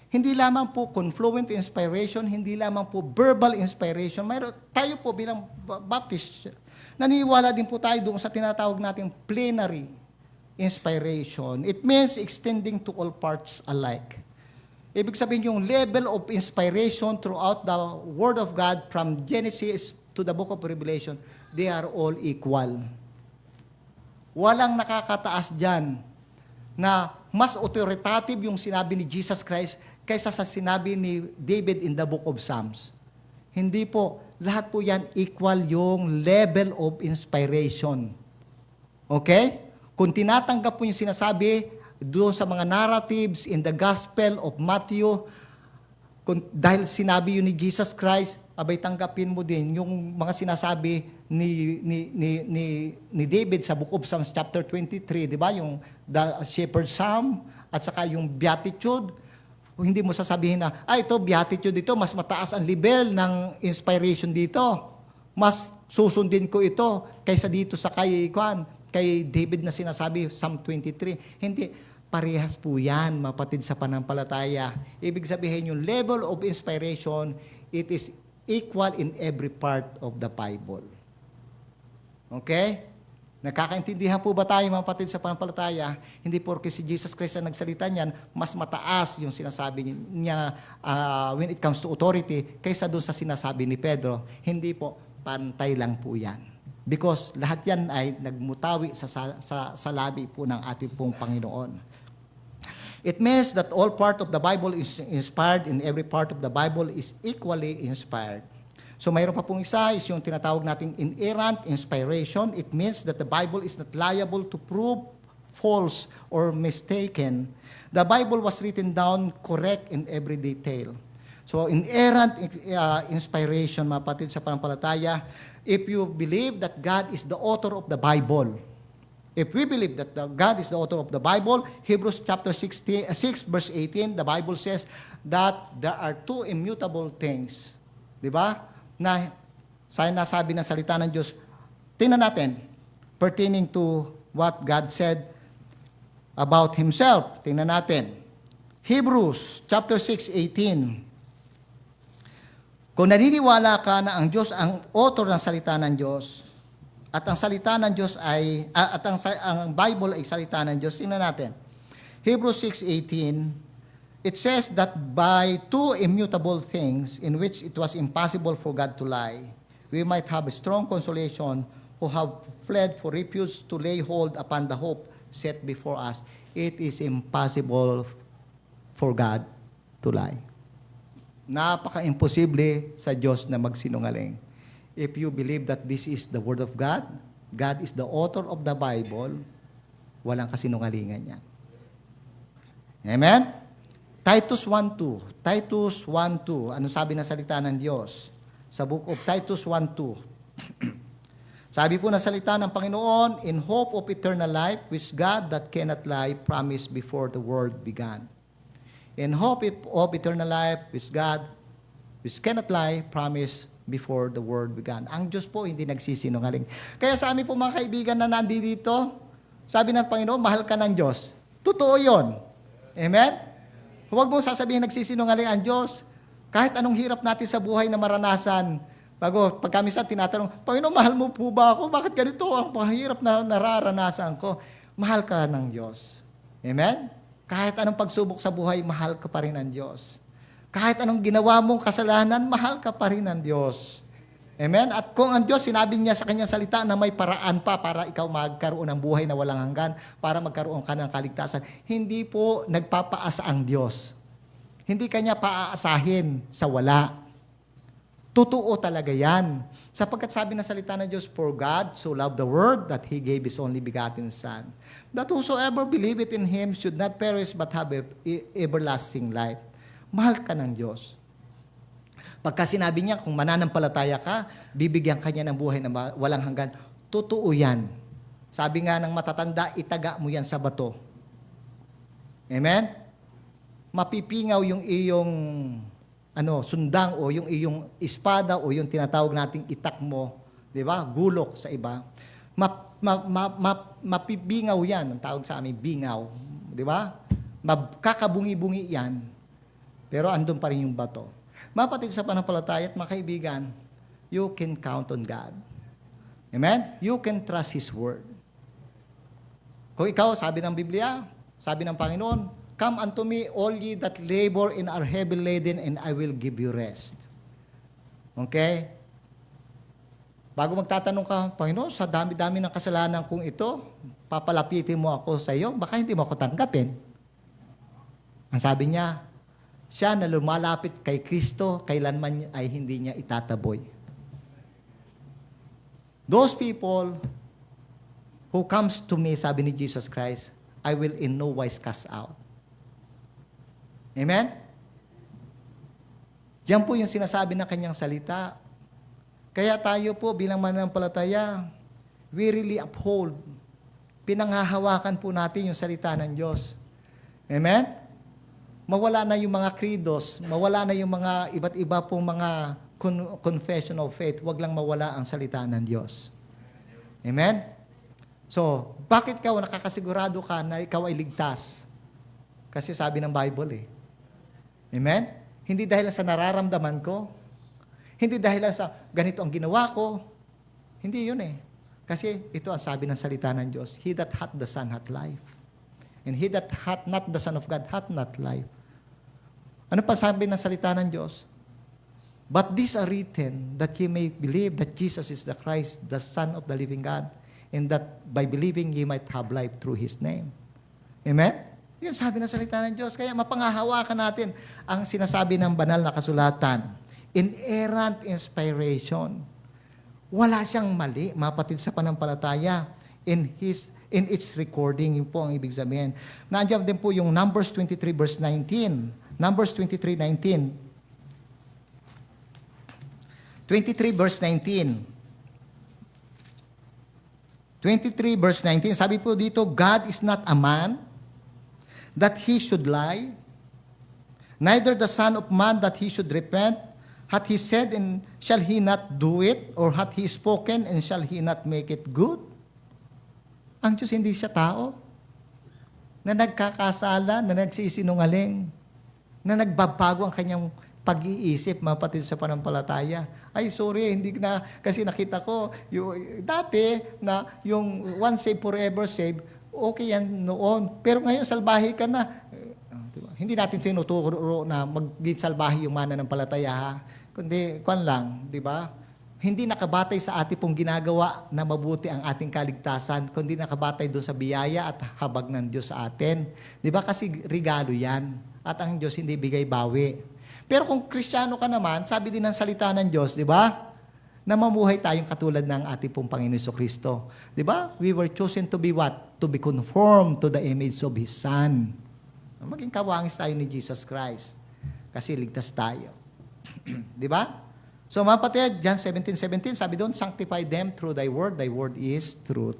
hindi lamang po confluent inspiration, hindi lamang po verbal inspiration. Mayroon, tayo po bilang Baptist, naniniwala din po tayo doon sa tinatawag nating plenary inspiration. It means extending to all parts alike. Ibig sabihin yung level of inspiration throughout the Word of God from Genesis to the book of Revelation, they are all equal. Walang nakakataas dyan na mas authoritative yung sinabi ni Jesus Christ kaysa sa sinabi ni David in the book of Psalms. Hindi po. Lahat po yan equal yung level of inspiration. Okay? Kung tinatanggap po yung sinasabi doon sa mga narratives in the Gospel of Matthew, dahil sinabi yun ni Jesus Christ, abay tanggapin mo din yung mga sinasabi ni David sa book of Psalms chapter 23, di ba? Yung the shepherd psalm at saka yung beatitude. Hindi mo sasabihin na, ito beatitude dito, mas mataas ang level ng inspiration dito. Mas susundin ko ito kaysa dito sa kay David na sinasabi, Psalm 23. Hindi, parehas po yan, mapatid sa panampalataya. Ibig sabihin yung level of inspiration, it is equal in every part of the Bible. Okay? Nakakaintindihan po ba tayo, mga kapatid, sa panampalataya? Hindi porke si Jesus Christ ang nagsalita niyan, mas mataas yung sinasabi niya when it comes to authority kaysa doon sa sinasabi ni Pedro. Hindi po, pantay lang po yan. Because lahat yan ay nagmutawi sa labi po ng ating pong Panginoon. It means that all part of the Bible is inspired and every part of the Bible is equally inspired. So mayroon pa pong isa is yung tinatawag nating inerrant inspiration. It means that the Bible is not liable to prove false or mistaken. The Bible was written down correct in every detail. So inerrant inspiration, mga kapatid sa panampalataya, if you believe that God is the author of the Bible, if we believe that God is the author of the Bible, Hebrews chapter 6 verse 18, the Bible says that there are two immutable things. Di ba? Na nasabi ng salita ng Diyos, tingnan natin, pertaining to what God said about Himself. Tingnan natin. Hebrews chapter 6:18. Kung naniniwala ka na ang Diyos ang author ng salita ng Diyos, at ang salita ng Diyos ay, ang Bible ay salita ng Diyos, tingnan natin. Hebrews 6:18, it says that by two immutable things in which it was impossible for God to lie, we might have a strong consolation who have fled for refuge to lay hold upon the hope set before us. It is impossible for God to lie. Napaka-imposible sa Diyos na magsinungaling. If you believe that this is the Word of God, God is the author of the Bible, walang kasinungalingan yan. Amen? Titus 1:2. Titus 1:2. Ano sabi ng salita ng Diyos? Sa book of Titus 1:2. Sabi po ng salita ng Panginoon, in hope of eternal life, which God that cannot lie promised before the world began. In hope of eternal life, which God, which cannot lie, promised before the world began. Ang Diyos po hindi nagsisinungaling. Kaya sa amin po mga kaibigan na nandito, sabi ng Panginoon, mahal ka ng Diyos. Totoo yun. Amen? Huwag mo sasabihin nagsisinungaling ang Diyos. Kahit anong hirap natin sa buhay na maranasan, pag kami sa tinatanong, Panginoon, mahal mo po ba ako? Bakit ganito ang pahirap na nararanasan ko? Mahal ka ng Diyos. Amen? Kahit anong pagsubok sa buhay, mahal ka pa rin ng Diyos. Kahit anong ginawa mong kasalanan, mahal ka pa rin ng Diyos. Amen? At kung ang Diyos, sinabi niya sa kanyang salita na may paraan pa para ikaw magkaroon ng buhay na walang hanggan, para magkaroon ka ng kaligtasan, hindi po nagpapaasa ang Diyos. Hindi kanya paaasahin sa wala. Totoo talaga yan. Sapagkat sabi ng salita ng Diyos, for God so loved the world that He gave His only begotten Son, that whosoever believeth in Him should not perish but have everlasting life. Mahal ka ng Diyos. Pagka sinabi niya, kung mananampalataya ka, bibigyan ka niya ng buhay na walang hanggan. Totoo yan. Sabi nga ng matatanda, itaga mo yan sa bato. Amen? Mapipingaw yung iyong sundang o yung iyong espada o yung tinatawag nating itak mo, di ba? Gulok sa iba. Mapibingaw yan, ang tawag sa amin, bingaw. Di ba? Kakabungi-bungi yan. Pero andun pa rin yung bato. Mapatid sa panampalataya at mga kaibigan, you can count on God. Amen? You can trust His Word. Kung ikaw, sabi ng Biblia, sabi ng Panginoon, come unto me, all ye that labor and are heavy laden, and I will give you rest. Okay? Bago magtatanong ka, Panginoon, sa dami-dami ng kasalanan kong ito, papalapitin mo ako sa iyo, baka hindi mo ako tanggapin. Ang sabi niya, siya na lumalapit kay Kristo, kailanman ay hindi niya itataboy. Those people who comes to me, sabi ni Jesus Christ, I will in no wise cast out. Amen? Yan po yung sinasabi ng kanyang salita. Kaya tayo po bilang mananampalataya, we really uphold, pinanghahawakan po natin yung salita ng Diyos. Amen? Mawala na yung mga credos, mawala na yung mga iba't iba pong mga confession of faith, wag lang mawala ang salita ng Diyos. Amen? So, bakit ka nakakasigurado ka na ikaw ay ligtas? Kasi sabi ng Bible Amen? Hindi dahil sa nararamdaman ko. Hindi dahil sa ganito ang ginawa ko. Hindi yun Kasi ito ang sabi ng salita ng Diyos. He that hath the Son hath life. And he that hath not the Son of God hath not life. Ano pa sabi ng salita ng Diyos? But these are written that ye may believe that Jesus is the Christ, the Son of the living God, and that by believing ye might have life through His name. Amen? Yun sabi ng salita ng Diyos. Kaya mapanghahawakan natin ang sinasabi ng banal na kasulatan. Inerrant inspiration. Wala siyang mali, mapatid sa panampalataya. In its recording, yun po ang ibig sabihin. Nandiyan din po yung Numbers 23 verse 19. Numbers 23:19. 23 verse 19. 23 verse 19, sabi po dito, God is not a man that He should lie, neither the Son of Man that He should repent. Hath He said, and shall He not do it? Or hath He spoken, and shall He not make it good? Ang Diyos hindi siya tao na nagkakasala, na nagsisinungaling, na nagbabago ang kanyang pag-iisip, mapatid sa panampalataya. Ay, sorry, hindi na, kasi nakita ko, dati, na yung once saved, forever saved, okay yan noon. Pero ngayon, salbahe ka na. Diba? Hindi natin sinuturo na maging salbahe yung mananampalataya, ha? Kundi, kwan lang, di ba? Hindi nakabatay sa ating pong ginagawa na mabuti ang ating kaligtasan, kundi nakabatay doon sa biyaya at habag ng Diyos sa atin. Di ba? Kasi regalo yan. At ang Diyos hindi bigay bawi. Pero kung Kristiyano ka naman, sabi din ng salita ng Diyos, di ba? Na mamuhay tayong katulad ng ating pong Panginoon Jesucristo. Di ba? We were chosen to be what? To be conformed to the image of His Son. Maging kawangis tayo ni Jesus Christ. Kasi ligtas tayo. Di ba? So mga kapatid, John 17:17, sabi doon, sanctify them through thy word is truth.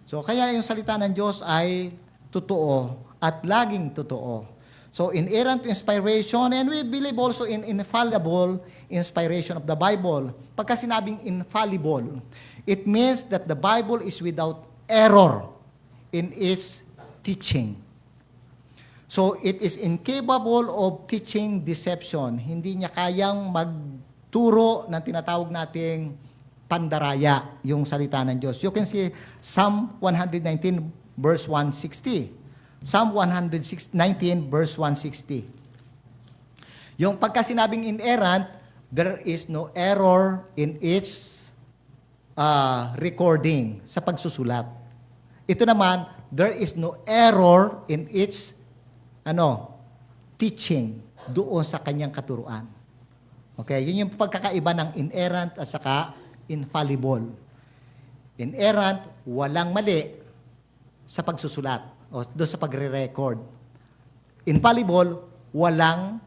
So kaya yung salita ng Diyos ay totoo at laging totoo. So inerrant inspiration, and we believe also in infallible inspiration of the Bible. Pagka sinabing infallible, it means that the Bible is without error in its teaching. So it is incapable of teaching deception. Hindi niya kayang magturo ng tinatawag nating pandaraya, yung salita ng Diyos. You can see Psalm 119 verse 160. Psalm 119 verse 160. Yung pagka sinabing inerrant, there is no error in its recording, sa pagsusulat. Ito naman, there is no error in its teaching doon sa kanyang katuruan. Okay, yun yung pagkakaiba ng inerrant at saka infallible. Inerrant, walang mali sa pagsusulat o doon sa pagre-record. Infallible, walang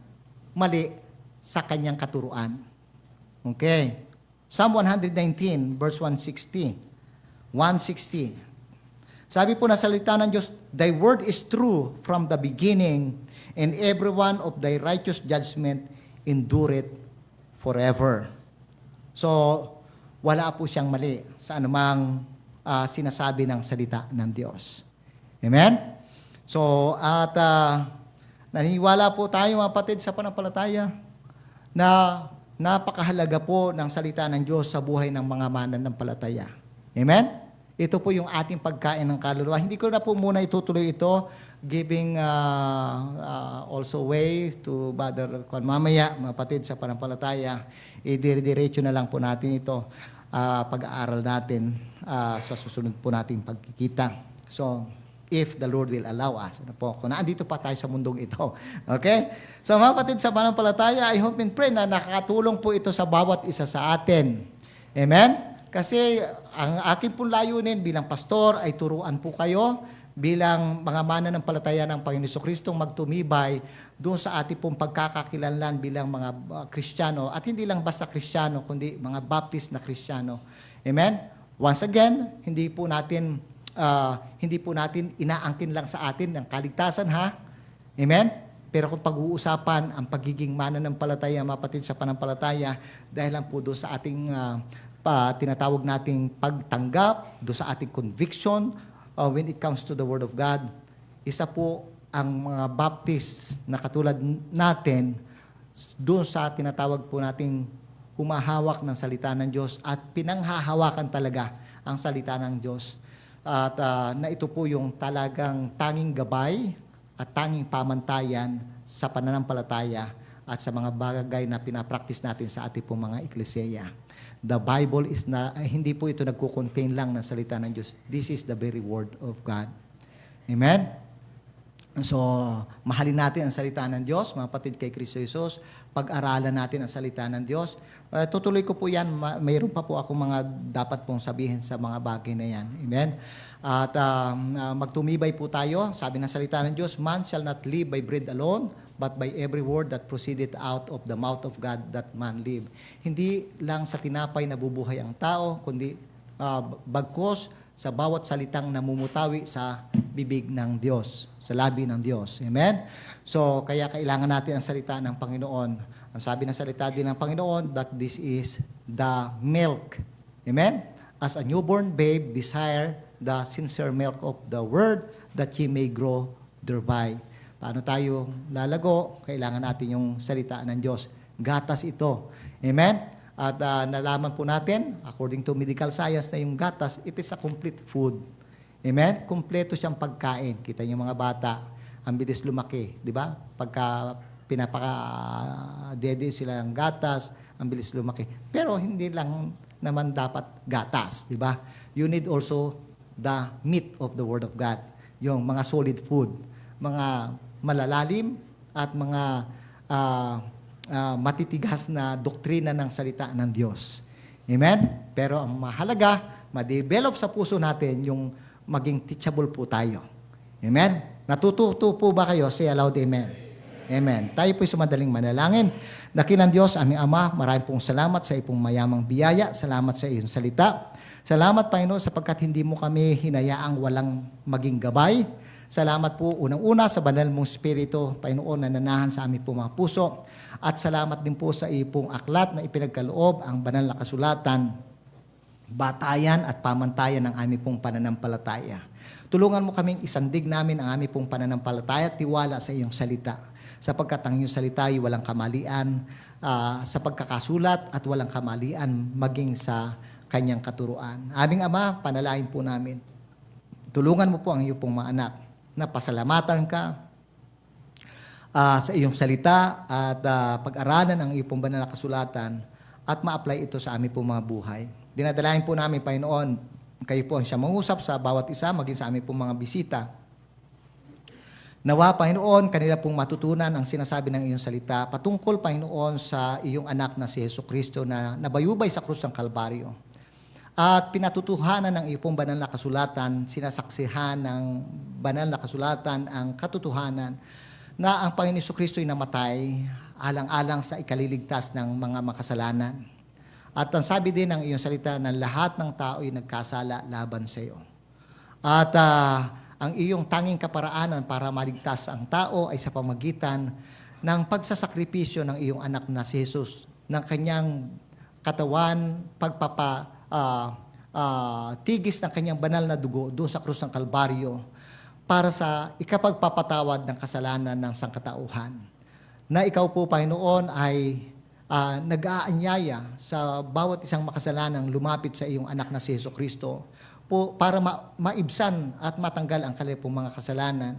mali sa kanyang katuruan. Okay. Psalm 119, verse 160. 160. Sabi po na salita ng Diyos, Thy word is true from the beginning, and every one of Thy righteous judgment endureth forever. So, wala po siyang mali sa anumang sinasabi ng salita ng Diyos. Amen? So, at naniniwala po tayo mga kapatid sa panampalataya na napakahalaga po ng salita ng Diyos sa buhay ng mga mananampalataya. Amen? Ito po yung ating pagkain ng kaluluwa. Hindi ko na po muna itutuloy ito, giving also way to Brother Juan mamaya, mga kapatid sa panampalataya. Idire-diretso na lang po natin ito, pag-aaral natin sa susunod po nating pagkikita. So, if the Lord will allow us. Ano po? Kung naandito pa tayo sa mundong ito. Okay? So mga kapatid sa panampalataya, I hope and pray na nakakatulong po ito sa bawat isa sa atin. Amen? Kasi ang aking pong layunin bilang pastor ay turuan po kayo bilang mga mananampalataya ng Panginoon Kristong magtumibay doon sa ating pong pagkakakilanlan bilang mga Kristiyano at hindi lang basta Kristiyano kundi mga Baptist na Kristiyano. Amen? Once again, hindi po natin inaangkin lang sa atin ang kaligtasan, ha? Amen? Pero kung pag-uusapan ang pagiging mananampalataya, mapatid sa panampalataya, dahil lang po doon sa ating tinatawag nating pagtanggap, doon sa ating conviction, when it comes to the Word of God, isa po ang mga Baptist na katulad natin, doon sa tinatawag po nating humahawak ng salita ng Diyos at pinanghahawakan talaga ang salita ng Diyos. At na ito po yung talagang tanging gabay at tanging pamantayan sa pananampalataya at sa mga bagay na pinapractice natin sa ating pong mga ekleseya. The Bible is hindi po ito nagko-contain lang ng salita ng Diyos. This is the very word of God. Amen? So, mahalin natin ang salita ng Diyos, mga kapatid kay Kristo Jesus. Pag-aralan natin ang salita ng Diyos. Tutuloy ko po yan. Mayroon pa po ako mga dapat pong sabihin sa mga bagay na yan. Amen? At magtumibay po tayo. Sabi ng salita ng Diyos, Man shall not live by bread alone, but by every word that proceedeth out of the mouth of God that man live. Hindi lang sa tinapay nabubuhay ang tao, kundi bagkos sa bawat salitang namumutawi sa bibig ng Diyos, sa labi ng Diyos. Amen? So, kaya kailangan natin ang salita ng Panginoon. Ang sabi ng salita din ng Panginoon, that this is the milk. Amen? As a newborn babe, desire the sincere milk of the word that he may grow thereby. Paano tayo lalago? Kailangan natin yung salita ng Diyos. Gatas ito. Amen? At nalaman po natin, according to medical science, na yung gatas, it is a complete food. Amen? Kompleto siyang pagkain. Kita yung mga bata, ang bilis lumaki. Di ba? Pagka pinapaka-dede sila ng gatas, ang bilis lumaki. Pero hindi lang naman dapat gatas. Di ba? You need also the meat of the Word of God. Yung mga solid food. Mga malalalim at mga matitigas na doktrina ng salita ng Diyos. Amen? Pero ang mahalaga, ma-develop sa puso natin yung maging teachable po tayo. Amen? Natututo po ba kayo? Say aloud, amen. Amen. Tayo po'y sumadaling manalangin. Dakilang Diyos, aming Ama, maraming pong salamat sa ipong mayamang biyaya. Salamat sa iyong salita. Salamat, Panginoon, sapagkat hindi mo kami hinayaang walang maging gabay. Salamat po unang-una sa banal mong Espiritu, Panginoon, na nanahan sa aming mga puso. At salamat din po sa ipong aklat na ipinagkaloob ang banal na kasulatan, batayan at pamantayan ng aming pong pananampalataya. Tulungan mo kaming isandig namin ang aming pong pananampalataya at tiwala sa iyong salita. Sapagkat ang iyong salita ay walang kamalian sa pagkakasulat at walang kamalian maging sa kanyang katuruan. Aming Ama, panalangin po namin. Tulungan mo po ang iyong pong mga anak na pasalamatan ka sa iyong salita at pag-aralan ang iyong pong banal na kasulatan at ma-apply ito sa aming pong mga buhay. Dinadalain po namin, Panginoon, kayo po ang siya mangusap sa bawat isa, maging sa aming pong mga bisita. Nawa, Panginoon, kanila pong matutunan ang sinasabi ng iyong salita patungkol, Panginoon, sa iyong anak na si Jesucristo na nabayubay sa krus ng Kalbaryo. At pinatutuhanan ng iyong banal na kasulatan, sinasaksihan ng banal na kasulatan ang katotohanan na ang Panginoon Jesucristo ay namatay alang-alang sa ikaliligtas ng mga makasalanan. At ang sabi din ng iyong salita na lahat ng tao ay nagkasala laban sa iyo. At ang iyong tanging kaparaanan para maligtas ang tao ay sa pamagitan ng pagsasakripisyo ng iyong anak na si Jesus, ng kanyang katawan, tigis ng kanyang banal na dugo doon sa krus ng Kalbaryo para sa ikapagpapatawad ng kasalanan ng sangkatauhan. Na ikaw po, Panginoon, ay nag-aanyaya sa bawat isang makasalanang lumapit sa iyong anak na si Jesucristo po para maibsan at matanggal ang kalipong mga kasalanan,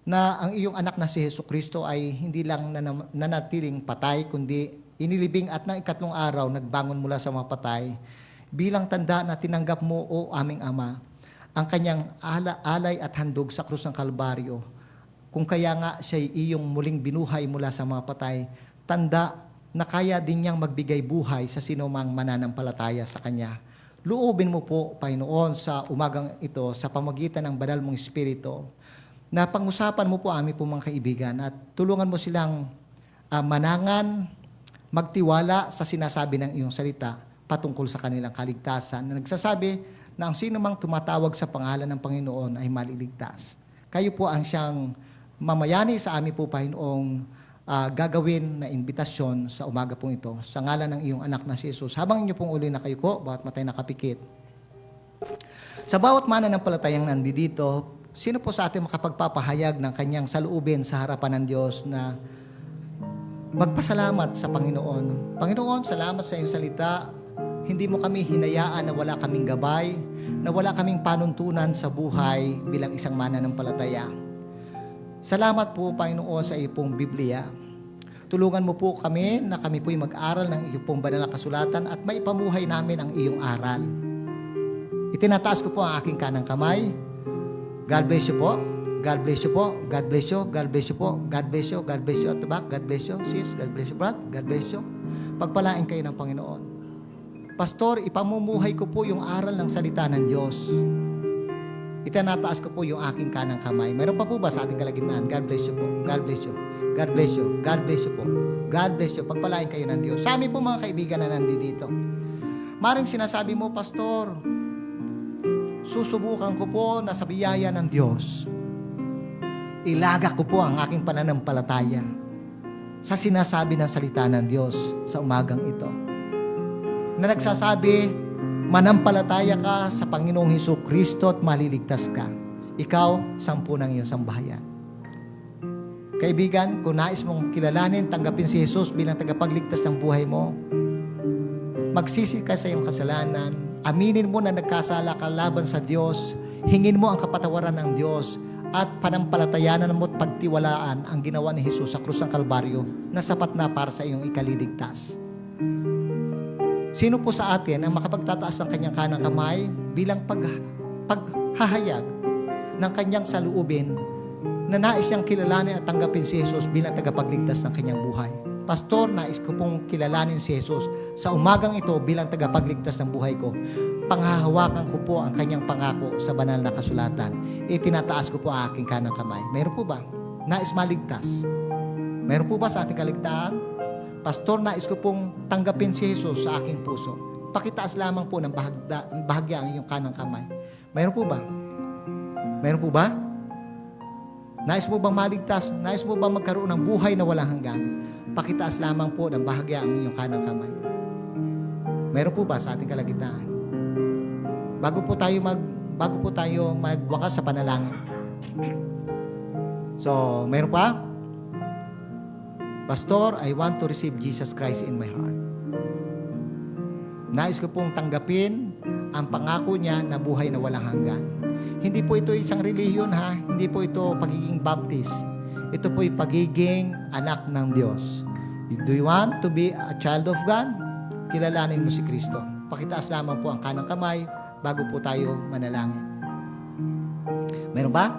na ang iyong anak na si Jesucristo ay hindi lang nanatiling patay, kundi inilibing at ng ikatlong araw nagbangon mula sa mga patay bilang tanda na tinanggap mo, o aming Ama, ang kanyang alay at handog sa krus ng Kalbaryo. Kung kaya nga siya iyong muling binuhay mula sa mga patay, tanda na kaya din niyang magbigay buhay sa sinumang mananampalataya sa kanya. Loobin mo po, Panginoon, sa umagang ito, sa pamagitan ng banal mong Espiritu, na pag-usapan mo po aming po mga kaibigan at tulungan mo silang manangan, magtiwala sa sinasabi ng iyong salita patungkol sa kanilang kaligtasan, na nagsasabi na ang sino mang tumatawag sa pangalan ng Panginoon ay maliligtas. Kayo po ang siyang mamayani sa amin po, Panginoong gagawin na imbitasyon sa umaga pong ito sa ngalan ng iyong anak na si Jesus. Habang inyo pong uli nakayuko, bawat matay nakapikit. Sa bawat mananampalatayang nandito, sino po sa atin makapagpapahayag ng kanyang saloobin sa harapan ng Diyos na magpasalamat sa Panginoon? Panginoon, salamat sa iyong salita. Hindi mo kami hinayaan na wala kaming gabay, na wala kaming panuntunan sa buhay bilang isang mananampalataya. Salamat po, Panginoon, sa iyo pong Biblia. Tulungan mo po kami na kami po'y mag-aral ng iyo pong banal na kasulatan at maipamuhay namin ang iyong aral. Itinataas ko po ang aking kanang kamay. God bless you po. God bless you po. God bless you. God bless you po. God bless you. God bless you at the back. God bless you, sis. God bless you, brad. God bless you. Pagpalain kayo ng Panginoon. Pastor, ipamumuhay ko po yung aral ng salita ng Diyos. Itinataas ko po yung aking kanang kamay. Meron pa po ba sa ating kalagitnaan? God bless you po. God bless you. God bless you. God bless you po. God bless you. Pagpalain kayo ng Diyos. Sa amin po mga kaibigan na nandito. Maring sinasabi mo, Pastor, susubukan ko po na sa biyaya ng Diyos. Ilaga ko po ang aking pananampalataya sa sinasabi ng salita ng Diyos sa umagang ito. Na nagsasabi, manampalataya ka sa Panginoong Jesucristo at maliligtas ka. Ikaw, 10 ng iyong sambahayan. Kaibigan, kung nais mong kilalanin, tanggapin si Jesus bilang tagapagligtas ng buhay mo, magsisi ka sa iyong kasalanan, aminin mo na nagkasala ka laban sa Diyos, hingin mo ang kapatawaran ng Diyos, at panampalatayanan mo at pagtiwalaan ang ginawa ni Jesus sa krus ng Kalbaryo na sapat na para sa iyong ikaliligtas. Sino po sa atin ang makapagtataas ng kanyang kanang kamay bilang paghahayag ng kanyang saluubin na nais niyang kilalanin at tanggapin si Jesus bilang tagapagligtas ng kanyang buhay? Pastor, nais ko pong kilalanin si Jesus sa umagang ito bilang tagapagligtas ng buhay ko. Panghahawakan ko po ang kanyang pangako sa banal na kasulatan. Itinataas ko po ang aking kanang kamay. Mayroon po ba? Nais maligtas? Mayroon po ba sa ating kaligtaan? Pastor, nais ko pong tanggapin si Jesus sa aking puso. Pakitaas lamang po ng bahagya ang iyong kanang kamay. Mayroon po ba? Mayroon po ba? Nais mo bang maligtas? Nais mo bang magkaroon ng buhay na walang hanggan? Pakitaas lamang po ng bahagya ang iyong kanang kamay. Mayroon po ba sa ating kalagitnaan? Bago po tayo magwakas sa panalangin. So, mayroon pa? Pastor, I want to receive Jesus Christ in my heart. Nais ko pong tanggapin ang pangako niya na buhay na walang hanggan. Hindi po ito isang relihiyon, ha? Hindi po ito pagiging Baptist. Ito po'y pagiging anak ng Diyos. Do you want to be a child of God? Kilalanin mo si Kristo. Pakitaas lamang po ang kanang kamay bago po tayo manalangin. Meron ba?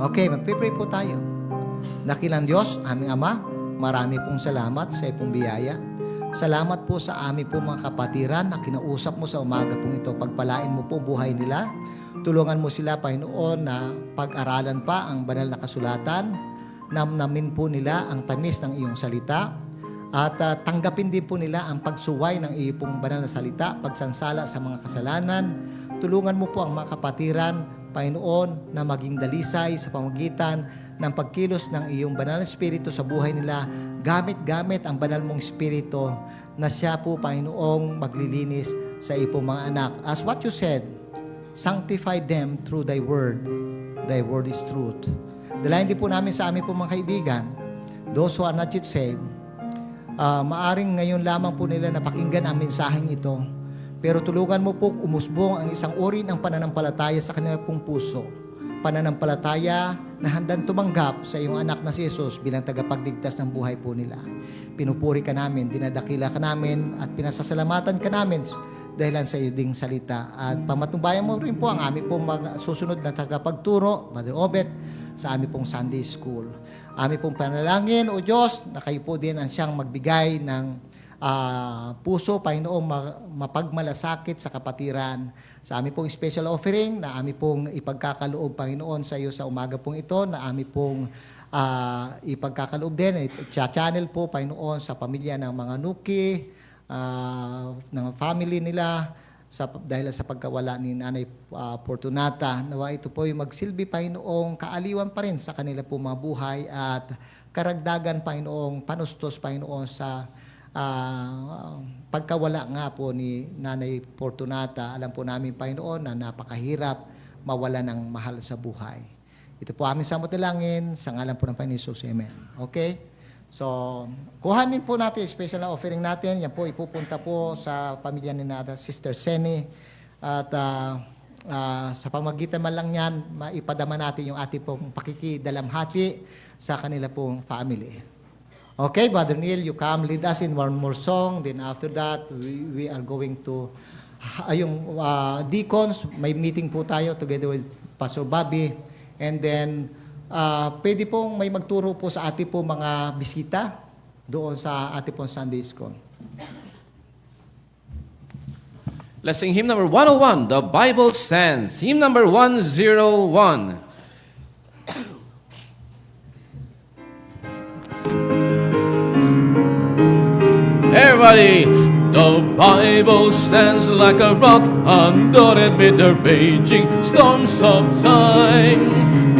Okay, magpipray po tayo. Dakilang Diyos, aming Ama, marami pong salamat sa iyong biyaya. Salamat po sa aming po mga kapatiran na kinausap mo sa umaga pong ito. Pagpalain mo po buhay nila. Tulungan mo sila, Panginoon, na pag-aralan pa ang banal na kasulatan. Namnamin po nila ang tamis ng iyong salita. At tanggapin din po nila ang pagsuway ng iyong pong banal na salita, pagsansala sa mga kasalanan. Tulungan mo po ang mga kapatiran, Panginoon, na maging dalisay sa pamagitan ng pagkilos ng iyong banal na Espiritu sa buhay nila, gamit ang banal mong Espiritu na siya po, Panginoong, maglilinis sa iyong mga anak. As what you said, sanctify them through thy word. Thy word is truth. Dalayan din po namin sa aming po mga kaibigan, those who are not yet saved, maaring ngayon lamang po nila napakinggan ang mensaheng ito. Pero tulungan mo po umusbong ang isang uri ng pananampalataya sa kanilang pong puso. Pananampalataya na handang tumanggap sa iyong anak na si Jesus bilang tagapagligtas ng buhay po nila. Pinupuri ka namin, dinadakila ka namin, at pinasasalamatan ka namin dahilan sa iyo ding salita. At pamatubayan mo rin po ang aming pong susunod na tagapagturo, Brother Obet, sa aming pong Sunday School. Aming pong panalangin, O Diyos, na kayo po din ang siyang magbigay ng puso, Panginoong mapagmalasakit sa kapatiran. Sa aming pong special offering na aming pong ipagkakaloob, Panginoon, sa iyo sa umaga pong ito, na aming pong ipagkakaloob din, channel po, Panginoon, sa pamilya ng mga Nuki, ng family nila, dahil sa pagkawala ni Nanay Fortunata. Nawa ito po yung magsilbi, Panginoong, kaaliwan pa rin sa kanila po mga buhay at karagdagan, Panginoong, panustos, Panginoon, sa pagkawala nga po ni Nanay Fortunata. Alam po namin, Panginoon, na napakahirap mawala ng mahal sa buhay. Ito po aming samot-dalangin sa ngalan po ng Panginoon Jesus. Amen. Okay? So, kuhanin po natin, special na offering natin. Yan po, ipupunta po sa pamilya ni Sister Seni. At sa pamagitan man lang yan, maipadama natin yung ating pong pakikidalamhati sa kanila pong family. Okay, Brother Neil, you come lead us in one more song. Then after that, we are going to, yung deacons, may meeting po tayo together with Pastor Bobby. And then, pwede pong may magturo po sa ating po mga bisita doon sa ating pong Sunday School. Let's sing hymn number 101, The Bible Stands. Hymn number 101. Everybody, the Bible stands like a rock undaunted with the raging storms of time.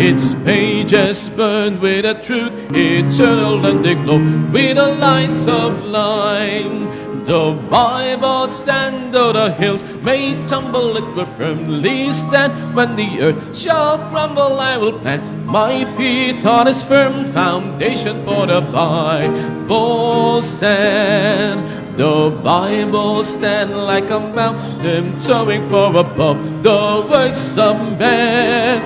Its pages burn with a truth eternal and they glow with the light sublime. The Bible stand though the hills may tumble, it will firmly stand. When the earth shall crumble, I will plant my feet on its firm foundation. For the Bible stand, the Bible stand like a mountain towering far above the works of men.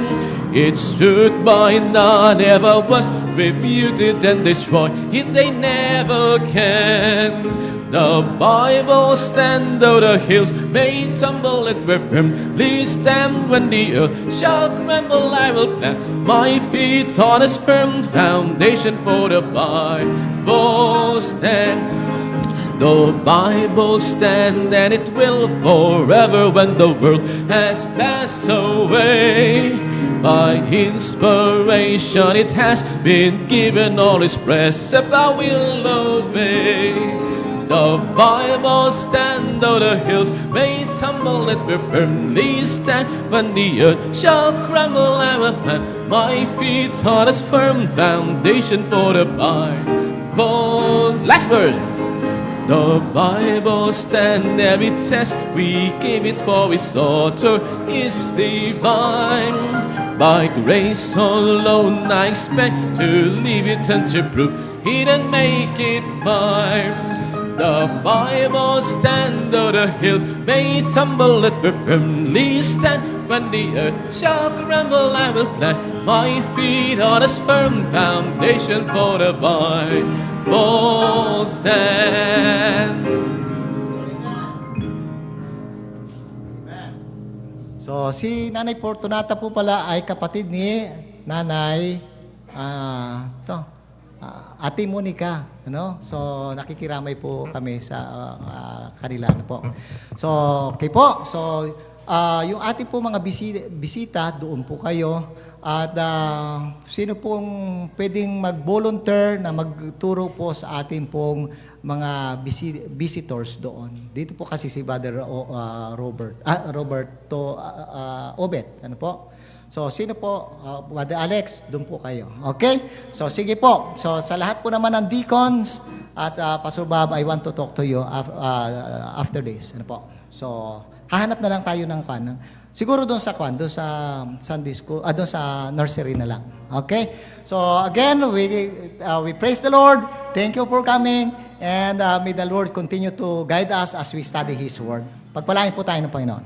Its truth by none ever was refuted and destroyed, yet they never can. The Bible stand though the hills may tumble, it will firmly stand. When the earth shall crumble, I will plant my feet on its firm foundation. For the Bible stand, the Bible stand, and it will forever when the world has passed away. By inspiration it has been given, all its precept I will obey. The Bible stand though the hills may tumble, it will firmly stand. When the earth shall crumble, I will plant my feet on its firm foundation. For the Bible, last verse. The Bible stand, every test we gave it, for its author is divine. By grace alone I expect to leave it and to prove he didn't make it mine. The Bible stand though the hills may tumble, it will firmly stand. When the earth shall crumble, I will plant my feet on its firm foundation. For the Bible stand. So, si Nanay Fortunata po pala ay kapatid ni Nanay, Ate Monica, ano? So nakikiramay po kami sa kanila ano po. So okay po. So yung ating po mga bisita, doon po kayo. At sino pong pwedeng mag-volunteer na magturo po sa ating pong mga visitors doon. Dito po kasi si Brother Roberto Obet. Ano po? So, sino po? Brother Alex, doon po kayo. Okay? So, sige po. So, sa lahat po naman ng deacons at Pastor Bob, I want to talk to you after this. Ano po? So, hahanap na lang tayo ng siguro doon sa doon sa Sunday school, doon sa nursery na lang. Okay? So, again, we praise the Lord. Thank you for coming. And may the Lord continue to guide us as we study His Word. Pagpalain po tayo ng Panginoon.